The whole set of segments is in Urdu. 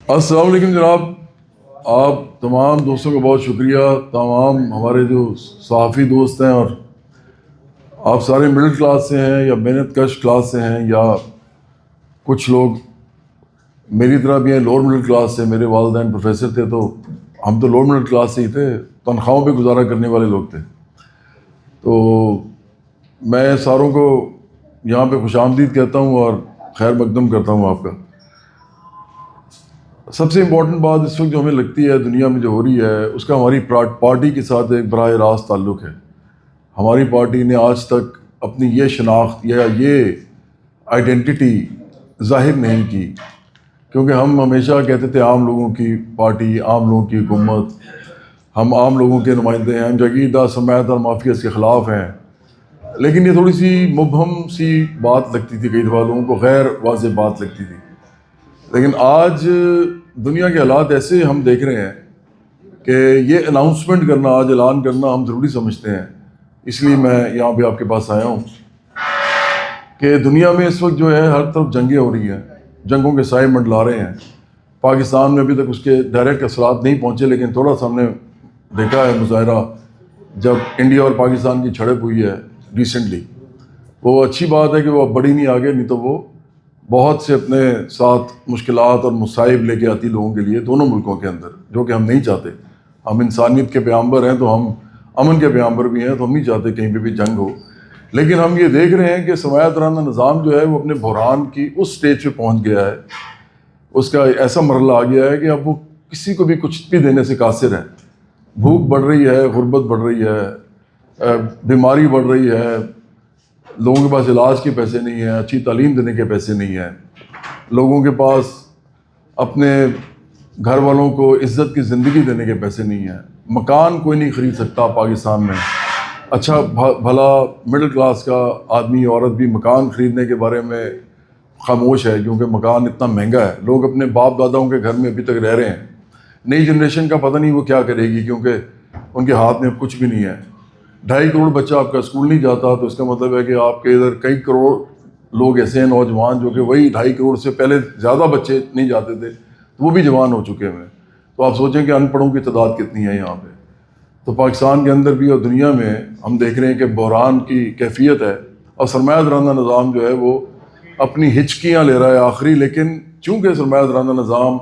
السلام علیکم جناب. آپ تمام دوستوں کا بہت شکریہ. تمام ہمارے جو صحافی دوست ہیں، اور آپ سارے مڈل کلاس سے ہیں یا محنت کش کلاس سے ہیں، یا کچھ لوگ میری طرح بھی ہیں لوور مڈل کلاس سے. میرے والدین پروفیسر تھے، تو ہم تو لوور مڈل کلاس سے ہی تھے، تنخواہوں پہ گزارا کرنے والے لوگ تھے. تو میں ساروں کو یہاں پہ خوش آمدید کہتا ہوں اور خیر مقدم کرتا ہوں آپ کا. سب سے امپورٹنٹ بات اس وقت جو ہمیں لگتی ہے دنیا میں جو ہو رہی ہے، اس کا ہماری پارٹی کے ساتھ ایک براہ راست تعلق ہے. ہماری پارٹی نے آج تک اپنی یہ شناخت یا یہ آئیڈینٹی ظاہر نہیں کی، کیونکہ ہم ہمیشہ کہتے تھے عام لوگوں کی پارٹی، عام لوگوں کی حکومت، ہم عام لوگوں کے نمائندے ہیں، ہم جاگیردار سمیت اور مافیاز کے خلاف ہیں. لیکن یہ تھوڑی سی مبہم سی بات لگتی تھی، کئی دفعہ لوگوں کو غیر واضح بات لگتی تھی. لیکن آج دنیا کے حالات ایسے ہم دیکھ رہے ہیں کہ یہ اناؤنسمنٹ کرنا، آج اعلان کرنا ہم ضروری سمجھتے ہیں. اس لیے میں یہاں پہ آپ کے پاس آیا ہوں کہ دنیا میں اس وقت جو ہے ہر طرف جنگیں ہو رہی ہیں، جنگوں کے سائے منڈلا رہے ہیں. پاکستان میں ابھی تک اس کے ڈائریکٹ اثرات نہیں پہنچے، لیکن تھوڑا سا ہم نے دیکھا ہے مظاہرہ جب انڈیا اور پاکستان کی جھڑپ ہوئی ہے ریسنٹلی. وہ اچھی بات ہے کہ وہ اب بڑھی نہیں آگے، نہیں تو وہ بہت سے اپنے ساتھ مشکلات اور مصائب لے کے آتی لوگوں کے لیے دونوں ملکوں کے اندر، جو کہ ہم نہیں چاہتے. ہم انسانیت کے پیغمبر ہیں، تو ہم امن کے پیغمبر بھی ہیں، تو ہم نہیں چاہتے کہیں پہ بھی جنگ ہو. لیکن ہم یہ دیکھ رہے ہیں کہ سرمایہ دارانہ نظام جو ہے وہ اپنے بحران کی اس سٹیج پہ پہنچ گیا ہے، اس کا ایسا مرحلہ آ گیا ہے کہ اب وہ کسی کو بھی کچھ بھی دینے سے قاصر ہے. بھوک بڑھ رہی ہے، غربت بڑھ رہی ہے، بیماری بڑھ رہی ہے، لوگوں کے پاس علاج کے پیسے نہیں ہیں، اچھی تعلیم دینے کے پیسے نہیں ہیں، لوگوں کے پاس اپنے گھر والوں کو عزت کی زندگی دینے کے پیسے نہیں ہیں. مکان کوئی نہیں خرید سکتا پاکستان میں. اچھا بھلا مڈل کلاس کا آدمی عورت بھی مکان خریدنے کے بارے میں خاموش ہے، کیونکہ مکان اتنا مہنگا ہے. لوگ اپنے باپ داداؤں کے گھر میں ابھی تک رہ رہے ہیں. نئی جنریشن کا پتہ نہیں وہ کیا کرے گی، کیونکہ ان کے ہاتھ میں اب کچھ بھی نہیں ہے. 2.5 کروڑ بچہ آپ کا اسکول نہیں جاتا، تو اس کا مطلب ہے کہ آپ کے ادھر کئی کروڑ لوگ ایسے ہیں نوجوان جو کہ وہی 2.5 کروڑ سے پہلے زیادہ بچے نہیں جاتے تھے، تو وہ بھی جوان ہو چکے ہیں. تو آپ سوچیں کہ ان پڑھوں کی تعداد کتنی ہے یہاں پہ. تو پاکستان کے اندر بھی اور دنیا میں ہم دیکھ رہے ہیں کہ بحران کی کیفیت ہے، اور سرمایہ دارانہ نظام جو ہے وہ اپنی ہچکیاں لے رہا ہے آخری. لیکن چونکہ سرمایہ دارانہ نظام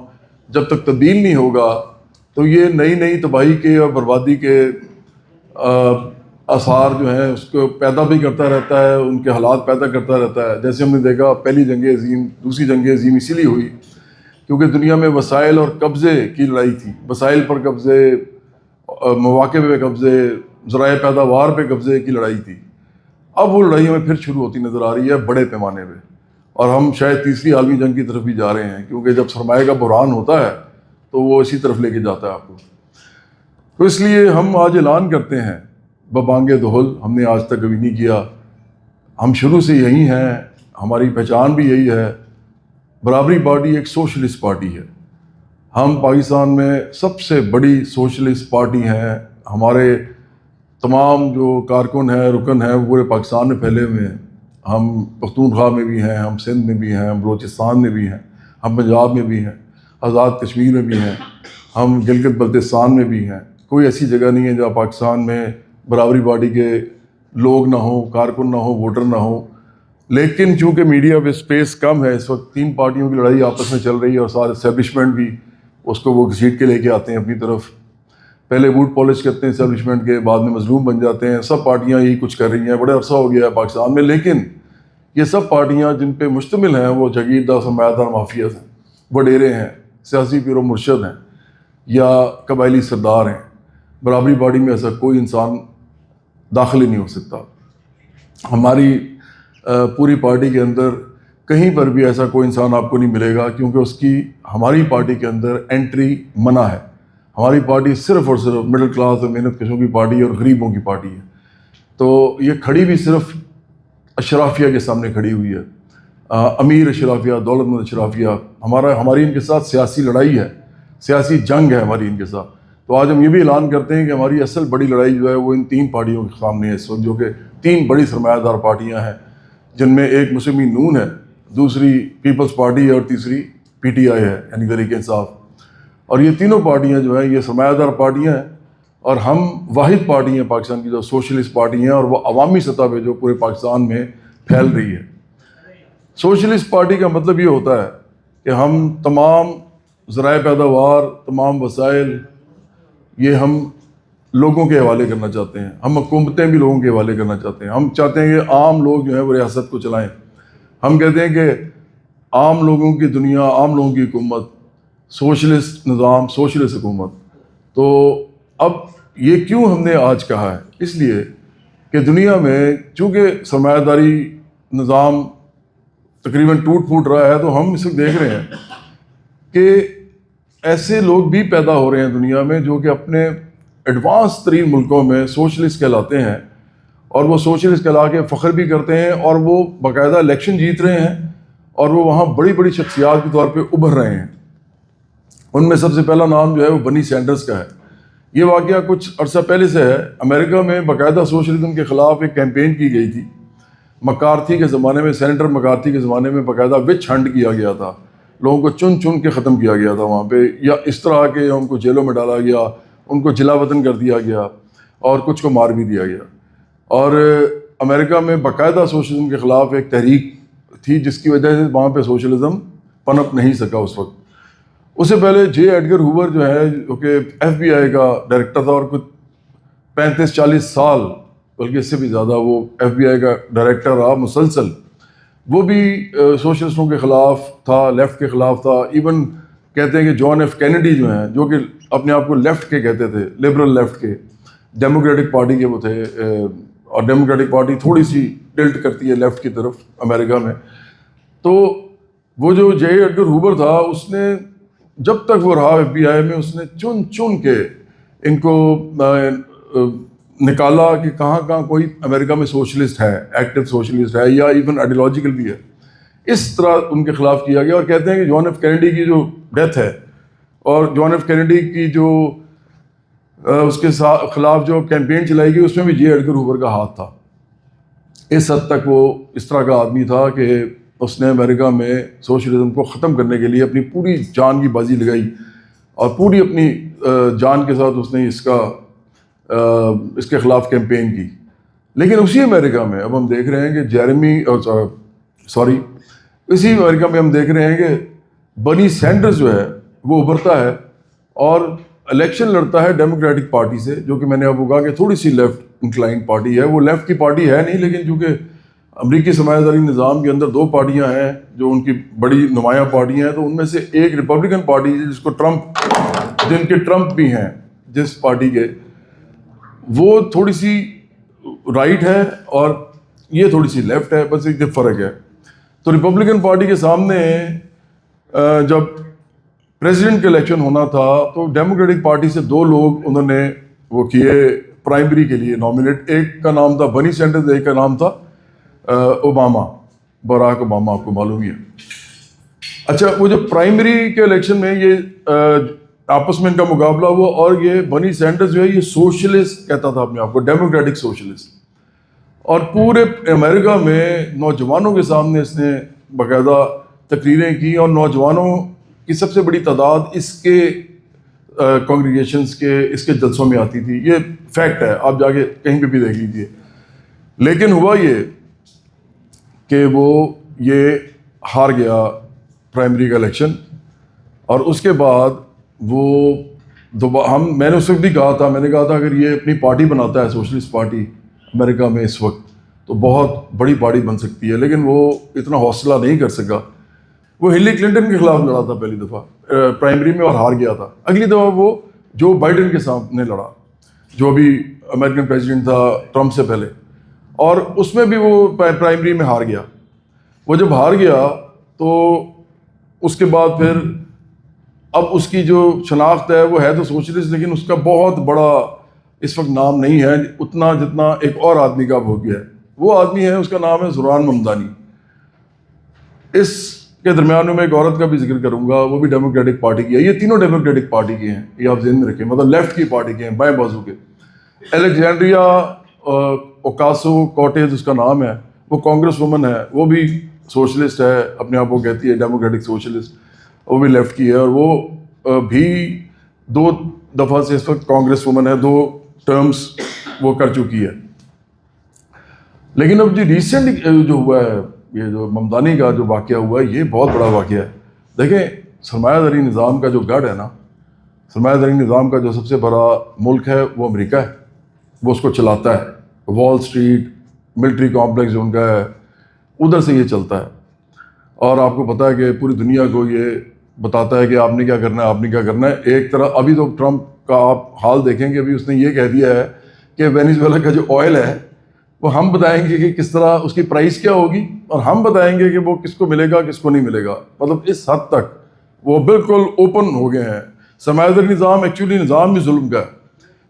جب تک تبدیل نہیں ہوگا، تو یہ نئی نئی تباہی کے اور بربادی کے آثار جو ہیں اس کو پیدا بھی کرتا رہتا ہے، ان کے حالات پیدا کرتا رہتا ہے. جیسے ہم نے دیکھا پہلی جنگ عظیم، دوسری جنگ عظیم اسی لیے ہوئی کیونکہ دنیا میں وسائل اور قبضے کی لڑائی تھی. وسائل پر قبضے، مواقع پہ قبضے، ذرائع پیداوار پہ قبضے کی لڑائی تھی. اب وہ لڑائی ہمیں پھر شروع ہوتی نظر آ رہی ہے بڑے پیمانے پہ، اور ہم شاید تیسری عالمی جنگ کی طرف بھی جا رہے ہیں، کیونکہ جب سرمایہ کا بحران ہوتا ہے تو وہ اسی طرف لے کے جاتا ہے آپ کو. تو اس لیے ہم آج اعلان کرتے ہیں ببانگ دہل. ہم نے آج تک کبھی نہیں کیا، ہم شروع سے یہی ہیں، ہماری پہچان بھی یہی ہے. برابری پارٹی ایک سوشلسٹ پارٹی ہے. ہم پاکستان میں سب سے بڑی سوشلسٹ پارٹی ہیں. ہمارے تمام جو کارکن ہیں، رکن ہیں، وہ پورے پاکستان میں پھیلے ہوئے ہیں. ہم پختونخوا میں بھی ہیں، ہم سندھ میں بھی ہیں، ہم بلوچستان میں بھی ہیں، ہم پنجاب میں بھی ہیں، آزاد کشمیر میں بھی ہیں، ہم گلگت بلتستان میں بھی ہیں. کوئی ایسی جگہ نہیں ہے جہاں پاکستان میں برابری پارٹی کے لوگ نہ ہوں، کارکن نہ ہوں، ووٹر نہ ہوں. لیکن چونکہ میڈیا پہ اسپیس کم ہے، اس وقت 3 پارٹیوں کی لڑائی آپس میں چل رہی ہے، اور سارے اسٹیبلشمنٹ بھی اس کو وہ گھسیٹ کے لے کے آتے ہیں اپنی طرف. پہلے ووٹ پالش کرتے ہیں اسٹیبلشمنٹ کے، بعد میں مظلوم بن جاتے ہیں. سب پارٹیاں یہی کچھ کر رہی ہیں، بڑے عرصہ ہو گیا ہے پاکستان میں. لیکن یہ سب پارٹیاں جن پہ مشتمل ہیں وہ جاگیردار سرمایہ دار مافیاز ہیں، وڈیرے ہیں، سیاسی پیر و مرشد ہیں، یا قبائلی سردار ہیں. برابری پارٹی میں ایسا کوئی انسان داخل ہی نہیں ہو سکتا. ہماری پوری پارٹی کے اندر کہیں پر بھی ایسا کوئی انسان آپ کو نہیں ملے گا، کیونکہ اس کی ہماری پارٹی کے اندر انٹری منع ہے. ہماری پارٹی صرف اور صرف مڈل کلاس اور محنت کشوں کی پارٹی اور غریبوں کی پارٹی ہے. تو یہ کھڑی بھی صرف اشرافیہ کے سامنے کھڑی ہوئی ہے، امیر اشرافیہ، دولت مند اشرافیہ. ہماری ان کے ساتھ سیاسی لڑائی ہے، سیاسی جنگ ہے ہماری ان کے ساتھ. تو آج ہم یہ بھی اعلان کرتے ہیں کہ ہماری اصل بڑی لڑائی جو ہے وہ ان 3 پارٹیوں کے سامنے ہے اس وقت، جو کہ 3 بڑی سرمایہ دار پارٹیاں ہیں، جن میں ایک مسلم نون ہے، دوسری پیپلز پارٹی ہے، اور تیسری PTI ہے یعنی تحریک انصاف. اور یہ تینوں پارٹیاں جو ہیں یہ سرمایہ دار پارٹیاں ہیں, اور ہم واحد پارٹی ہیں پاکستان کی جو سوشلسٹ پارٹی ہیں, اور وہ عوامی سطح پہ جو پورے پاکستان میں پھیل رہی ہے. سوشلسٹ پارٹی کا مطلب یہ ہوتا ہے کہ ہم تمام ذرائع پیداوار, تمام وسائل یہ ہم لوگوں کے حوالے کرنا چاہتے ہیں, ہم حکومتیں بھی لوگوں کے حوالے کرنا چاہتے ہیں. ہم چاہتے ہیں کہ عام لوگ جو ہیں وہ ریاست کو چلائیں. ہم کہتے ہیں کہ عام لوگوں کی دنیا, عام لوگوں کی حکومت, سوشلسٹ نظام, سوشلسٹ حکومت. تو اب یہ کیوں ہم نے آج کہا ہے؟ اس لیے کہ دنیا میں چونکہ سرمایہ داری نظام تقریباً ٹوٹ پھوٹ رہا ہے, تو ہم اس وقت دیکھ رہے ہیں کہ ایسے لوگ بھی پیدا ہو رہے ہیں دنیا میں جو کہ اپنے ایڈوانس ترین ملکوں میں سوشلسٹ کہلاتے ہیں, اور وہ سوشلسٹ کہلا کے فخر بھی کرتے ہیں, اور وہ باقاعدہ الیکشن جیت رہے ہیں, اور وہ وہاں بڑی بڑی شخصیات کے طور پہ ابھر رہے ہیں. ان میں سب سے پہلا نام جو ہے وہ برنی سینڈرز کا ہے. یہ واقعہ کچھ عرصہ پہلے سے ہے. امریکہ میں باقاعدہ سوشلزم کے خلاف ایک کیمپین کی گئی تھی. مکارتھی کے زمانے میں, سینیٹر مکارتھی کے زمانے میں باقاعدہ وچ ہنٹ کیا گیا تھا. لوگوں کو چن چن کے ختم کیا گیا تھا وہاں پہ, یا اس طرح کے ان کو جیلوں میں ڈالا گیا, ان کو جلا وطن کر دیا گیا, اور کچھ کو مار بھی دیا گیا. اور امریکہ میں باقاعدہ سوشلزم کے خلاف ایک تحریک تھی, جس کی وجہ سے وہاں پہ سوشلزم پنپ نہیں سکا اس وقت. اس سے پہلے جے ایڈگر ہوور جو ہے, جو کہ FBI کا ڈائریکٹر تھا, اور کچھ 35-40 سال بلکہ اس سے بھی زیادہ وہ FBI کا ڈائریکٹر رہا مسلسل. وہ بھی سوشلسٹوں کے خلاف تھا, لیفٹ کے خلاف تھا. ایون کہتے ہیں کہ جان ایف کینیڈی جو ہیں, جو کہ اپنے آپ کو لیفٹ کے کہتے تھے, لبرل لیفٹ کے, ڈیموکریٹک پارٹی کے وہ تھے, اور ڈیموکریٹک پارٹی تھوڑی سی ٹلٹ کرتی ہے لیفٹ کی طرف امریکہ میں. تو وہ جو جے ایڈگر ہوور تھا, اس نے جب تک وہ رہا FBI میں, اس نے چن چن کے ان کو نکالا کہ کہاں کہاں کوئی امریکہ میں سوشلسٹ ہے, ایکٹیو سوشلسٹ ہے, یا ایون آئیڈیولوجیکل بھی ہے. اس طرح ان کے خلاف کیا گیا. اور کہتے ہیں کہ جان ایف کینیڈی کی جو ڈیتھ ہے, اور جان ایف کینیڈی کی جو اس کے خلاف جو کیمپین چلائی گئی, اس میں بھی جے ایڈگر ہوور کا ہاتھ تھا. اس حد تک وہ اس طرح کا آدمی تھا کہ اس نے امریکہ میں سوشلزم کو ختم کرنے کے لیے اپنی پوری جان کی بازی لگائی, اور پوری اپنی جان کے ساتھ اس نے اس کے خلاف کیمپین کی. لیکن اسی امریکہ میں اب ہم دیکھ رہے ہیں کہ اسی امریکہ میں ہم دیکھ رہے ہیں کہ برنی سینڈرز جو ہے وہ ابھرتا ہے اور الیکشن لڑتا ہے ڈیموکریٹک پارٹی سے, جو کہ میں نے اب کہا کہ تھوڑی سی لیفٹ انکلائنڈ پارٹی ہے. وہ لیفٹ کی پارٹی ہے نہیں, لیکن چونکہ امریکی سرمایہ داری نظام کے اندر 2 پارٹیاں ہیں جو ان کی بڑی نمایاں پارٹیاں ہیں, تو ان میں سے ایک ریپبلکن پارٹی ہے جس کو جن کے ٹرمپ بھی ہیں, جس پارٹی کے, وہ تھوڑی سی رائٹ ہے اور یہ تھوڑی سی لیفٹ ہے, بس ایک فرق ہے. تو ریپبلکن پارٹی کے سامنے جب پریزیڈنٹ کا الیکشن ہونا تھا, تو ڈیموکریٹک پارٹی سے 2 لوگ انہوں نے وہ کیے پرائمری کے لیے نامنیٹ. ایک کا نام تھا برنی سینڈرز, ایک کا نام تھا اوباما, براک اوباما, آپ کو معلوم ہی ہے. اچھا, وہ جو پرائمری کے الیکشن میں یہ آپس میں ان کا مقابلہ ہوا, اور یہ برنی سینڈرز جو ہے یہ سوشلسٹ کہتا تھا اپنے آپ کو, ڈیموکریٹک سوشلسٹ. اور پورے امریکہ میں نوجوانوں کے سامنے اس نے باقاعدہ تقریریں کی, اور نوجوانوں کی سب سے بڑی تعداد اس کے کانگریگیشنز کے, اس کے جلسوں میں آتی تھی. یہ فیکٹ ہے, آپ جا کے کہیں پہ بھی دیکھ لیجیے. لیکن ہوا یہ کہ وہ یہ ہار گیا پرائمری کا الیکشن, اور اس کے بعد وہ میں نے اس وقت بھی کہا تھا, میں نے کہا تھا اگر یہ اپنی پارٹی بناتا ہے سوشلسٹ پارٹی امریکہ میں اس وقت, تو بہت بڑی پارٹی بن سکتی ہے. لیکن وہ اتنا حوصلہ نہیں کر سکا. وہ ہلری کلنٹن کے خلاف لڑا تھا پہلی دفعہ پرائمری میں, اور ہار گیا تھا. اگلی دفعہ وہ جو بائیڈن کے سامنے لڑا, جو بھی امریکن پریزیڈنٹ تھا ٹرمپ سے پہلے, اور اس میں بھی وہ پرائمری میں ہار گیا. وہ جب ہار گیا تو اس کے بعد پھر اب اس کی جو شناخت ہے وہ ہے تو سوشلسٹ, لیکن اس کا بہت بڑا اس وقت نام نہیں ہے اتنا جتنا ایک اور آدمی کا اب ہو گیا ہے. وہ آدمی ہے, اس کا نام ہے زوران ممدانی. اس کے درمیان میں ایک عورت کا بھی ذکر کروں گا, وہ بھی ڈیموکریٹک پارٹی کی ہے. یہ تینوں ڈیموکریٹک پارٹی کے ہیں, یہ آپ ذہن میں رکھیں, مطلب لیفٹ کی پارٹی کے ہیں, بائیں بازو کے. الیگزینڈریا اوکاسو کورٹیز اس کا نام ہے, وہ کانگریس وومن ہے, وہ بھی سوشلسٹ ہے, اپنے آپ کو کہتی ہے ڈیموکریٹک سوشلسٹ. وہ بھی لیفٹ کی ہے، اور وہ بھی 2 دفعہ سے اس وقت کانگریس وومن ہے، 2 ٹرمز وہ کر چکی ہے۔ لیکن اب ریسنٹ جو ہوا ہے، یہ جو ممدانی کا جو واقعہ ہوا ہے، یہ بہت بڑا واقعہ ہے۔ دیکھیں، سرمایہ داری نظام کا جو گڑھ ہے نا، سرمایہ داری نظام کا جو سب سے بڑا ملک ہے وہ امریکہ ہے، وہ اس کو چلاتا ہے۔ وال اسٹریٹ، ملٹری کمپلیکس جو ان کا ہے، ادھر سے یہ چلتا ہے، اور آپ کو پتہ ہے کہ پوری دنیا کو یہ بتاتا ہے کہ آپ نے کیا کرنا ہے، آپ نے کیا کرنا ہے۔ ایک طرح ابھی تو ٹرمپ کا آپ حال دیکھیں گے، ابھی اس نے یہ کہہ دیا ہے کہ وینیزویلا کا جو آئل ہے وہ ہم بتائیں گے کہ کس طرح اس کی پرائس کیا ہوگی، اور ہم بتائیں گے کہ وہ کس کو ملے گا کس کو نہیں ملے گا۔ مطلب اس حد تک وہ بالکل اوپن ہو گئے ہیں۔ سرمایہ داری نظام ایکچولی نظام بھی ظلم کا ہے،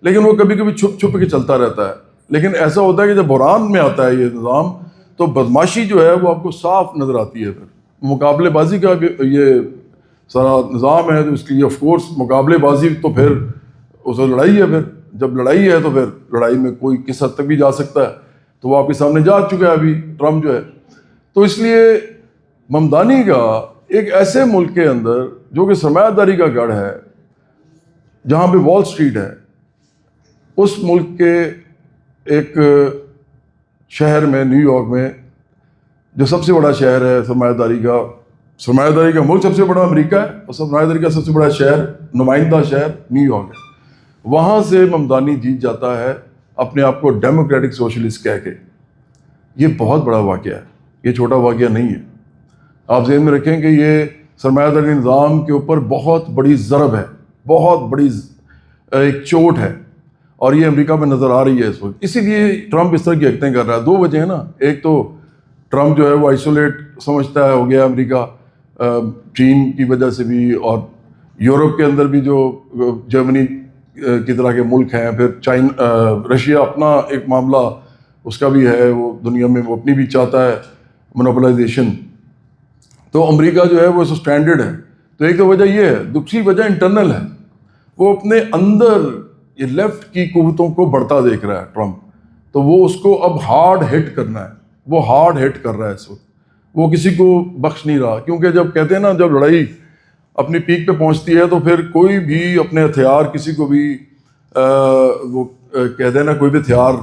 لیکن وہ کبھی کبھی چھپ چھپ کے چلتا رہتا ہے۔ لیکن ایسا ہوتا ہے کہ جب بحران میں آتا ہے یہ نظام، تو بدماشی جو ہے وہ آپ کو صاف نظر آتی ہے۔ پھر مقابلے بازی کا یہ سارا نظام ہے، تو اس کی آف کورس مقابلے بازی، تو پھر اس میں لڑائی ہے۔ پھر جب لڑائی ہے تو پھر لڑائی میں کوئی کس حد تک بھی جا سکتا ہے، تو وہ آپ کے سامنے جا چکا ہے ابھی ٹرمپ جو ہے۔ تو اس لیے ممدانی کا ایک ایسے ملک کے اندر جو کہ سرمایہ داری کا گڑھ ہے، جہاں پہ وال اسٹریٹ ہے، اس ملک کے ایک شہر میں، نیو یارک میں، جو سب سے بڑا شہر ہے سرمایہ داری کا ملک سب سے بڑا امریکہ ہے، اور سرمایہ داری کا سب سے بڑا شہر، نمائندہ شہر نیو یارک ہے۔ وہاں سے ممدانی جیت جاتا ہے اپنے آپ کو ڈیموکریٹک سوشلسٹ کہہ کے۔ یہ بہت بڑا واقعہ ہے، یہ چھوٹا واقعہ نہیں ہے۔ آپ ذہن میں رکھیں کہ یہ سرمایہ داری نظام کے اوپر بہت بڑی ضرب ہے، بہت بڑی ایک چوٹ ہے، اور یہ امریکہ میں نظر آ رہی ہے اس وقت۔ اسی لیے ٹرمپ اس طرح کی حرکتیں کر رہا ہے۔ 2 وجہ ہیں نا، ایک تو ٹرمپ جو ہے وہ آئسولیٹ سمجھتا ہے ہو گیا امریکہ، چین کی وجہ سے بھی، اور یورپ کے اندر بھی جو جرمنی کی طرح کے ملک ہیں، پھر رشیا اپنا ایک معاملہ اس کا بھی ہے، وہ دنیا میں وہ اپنی بھی چاہتا ہے مونوپلائزیشن۔ تو امریکہ جو ہے وہ سٹینڈرڈ ہے۔ تو ایک تو وجہ یہ ہے، دوسری وجہ انٹرنل ہے، وہ اپنے اندر یہ لیفٹ کی قوتوں کو بڑھتا دیکھ رہا ہے ٹرمپ، تو وہ اس کو اب ہارڈ ہٹ کرنا ہے، وہ ہارڈ ہٹ کر رہا ہے اس وقت، وہ کسی کو بخش نہیں رہا۔ کیونکہ جب کہتے ہیں نا، جب لڑائی اپنی پیک پہ پہنچتی ہے تو پھر کوئی بھی اپنے ہتھیار کسی کو بھی وہ کہتے ہیں نا، کوئی بھی ہتھیار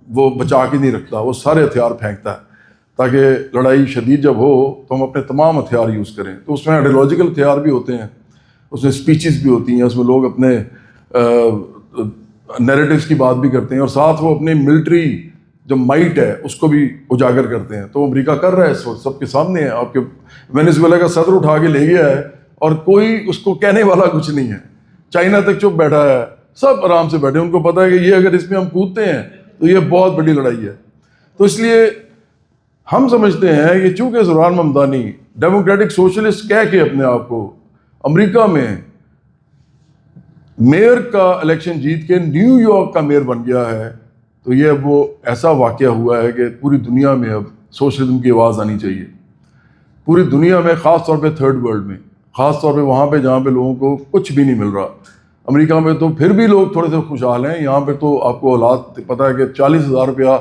وہ بچا کے نہیں رکھتا، وہ سارے ہتھیار پھینکتا ہے تاکہ لڑائی شدید جب ہو تو ہم اپنے تمام ہتھیار یوز کریں۔ تو اس میں آئیڈیالوجیکل ہتھیار بھی ہوتے ہیں، اس میں اسپیچز بھی ہوتی ہیں، اس میں لوگ اپنے نیریٹیوز کی بات بھی کرتے ہیں، اور ساتھ وہ اپنی ملٹری جو مائٹ ہے اس کو بھی اجاگر کرتے ہیں۔ تو امریکہ کر رہا ہے اس وقت، سب کے سامنے ہے۔ آپ کے وینیزویلا کا صدر اٹھا کے لے گیا ہے، اور کوئی اس کو کہنے والا کچھ نہیں ہے۔ چائنا تک چپ بیٹھا ہے، سب آرام سے بیٹھے، ان کو پتہ ہے کہ یہ اگر اس میں ہم کودتے ہیں تو یہ بہت بڑی لڑائی ہے۔ تو اس لیے ہم سمجھتے ہیں کہ چونکہ زوران ممدانی ڈیموکریٹک سوشلسٹ کہہ کے اپنے آپ کو امریکہ میں میئر کا الیکشن جیت کے نیو یارک کا میئر بن گیا ہے، تو یہ اب وہ ایسا واقعہ ہوا ہے کہ پوری دنیا میں اب سوشلزم کی آواز آنی چاہیے، پوری دنیا میں، خاص طور پہ تھرڈ ورلڈ میں، خاص طور پہ وہاں پہ جہاں پہ لوگوں کو کچھ بھی نہیں مل رہا۔ امریکہ میں تو پھر بھی لوگ تھوڑے سے خوشحال ہیں، یہاں پہ تو آپ کو حالات پتہ ہے کہ 40,000 روپیہ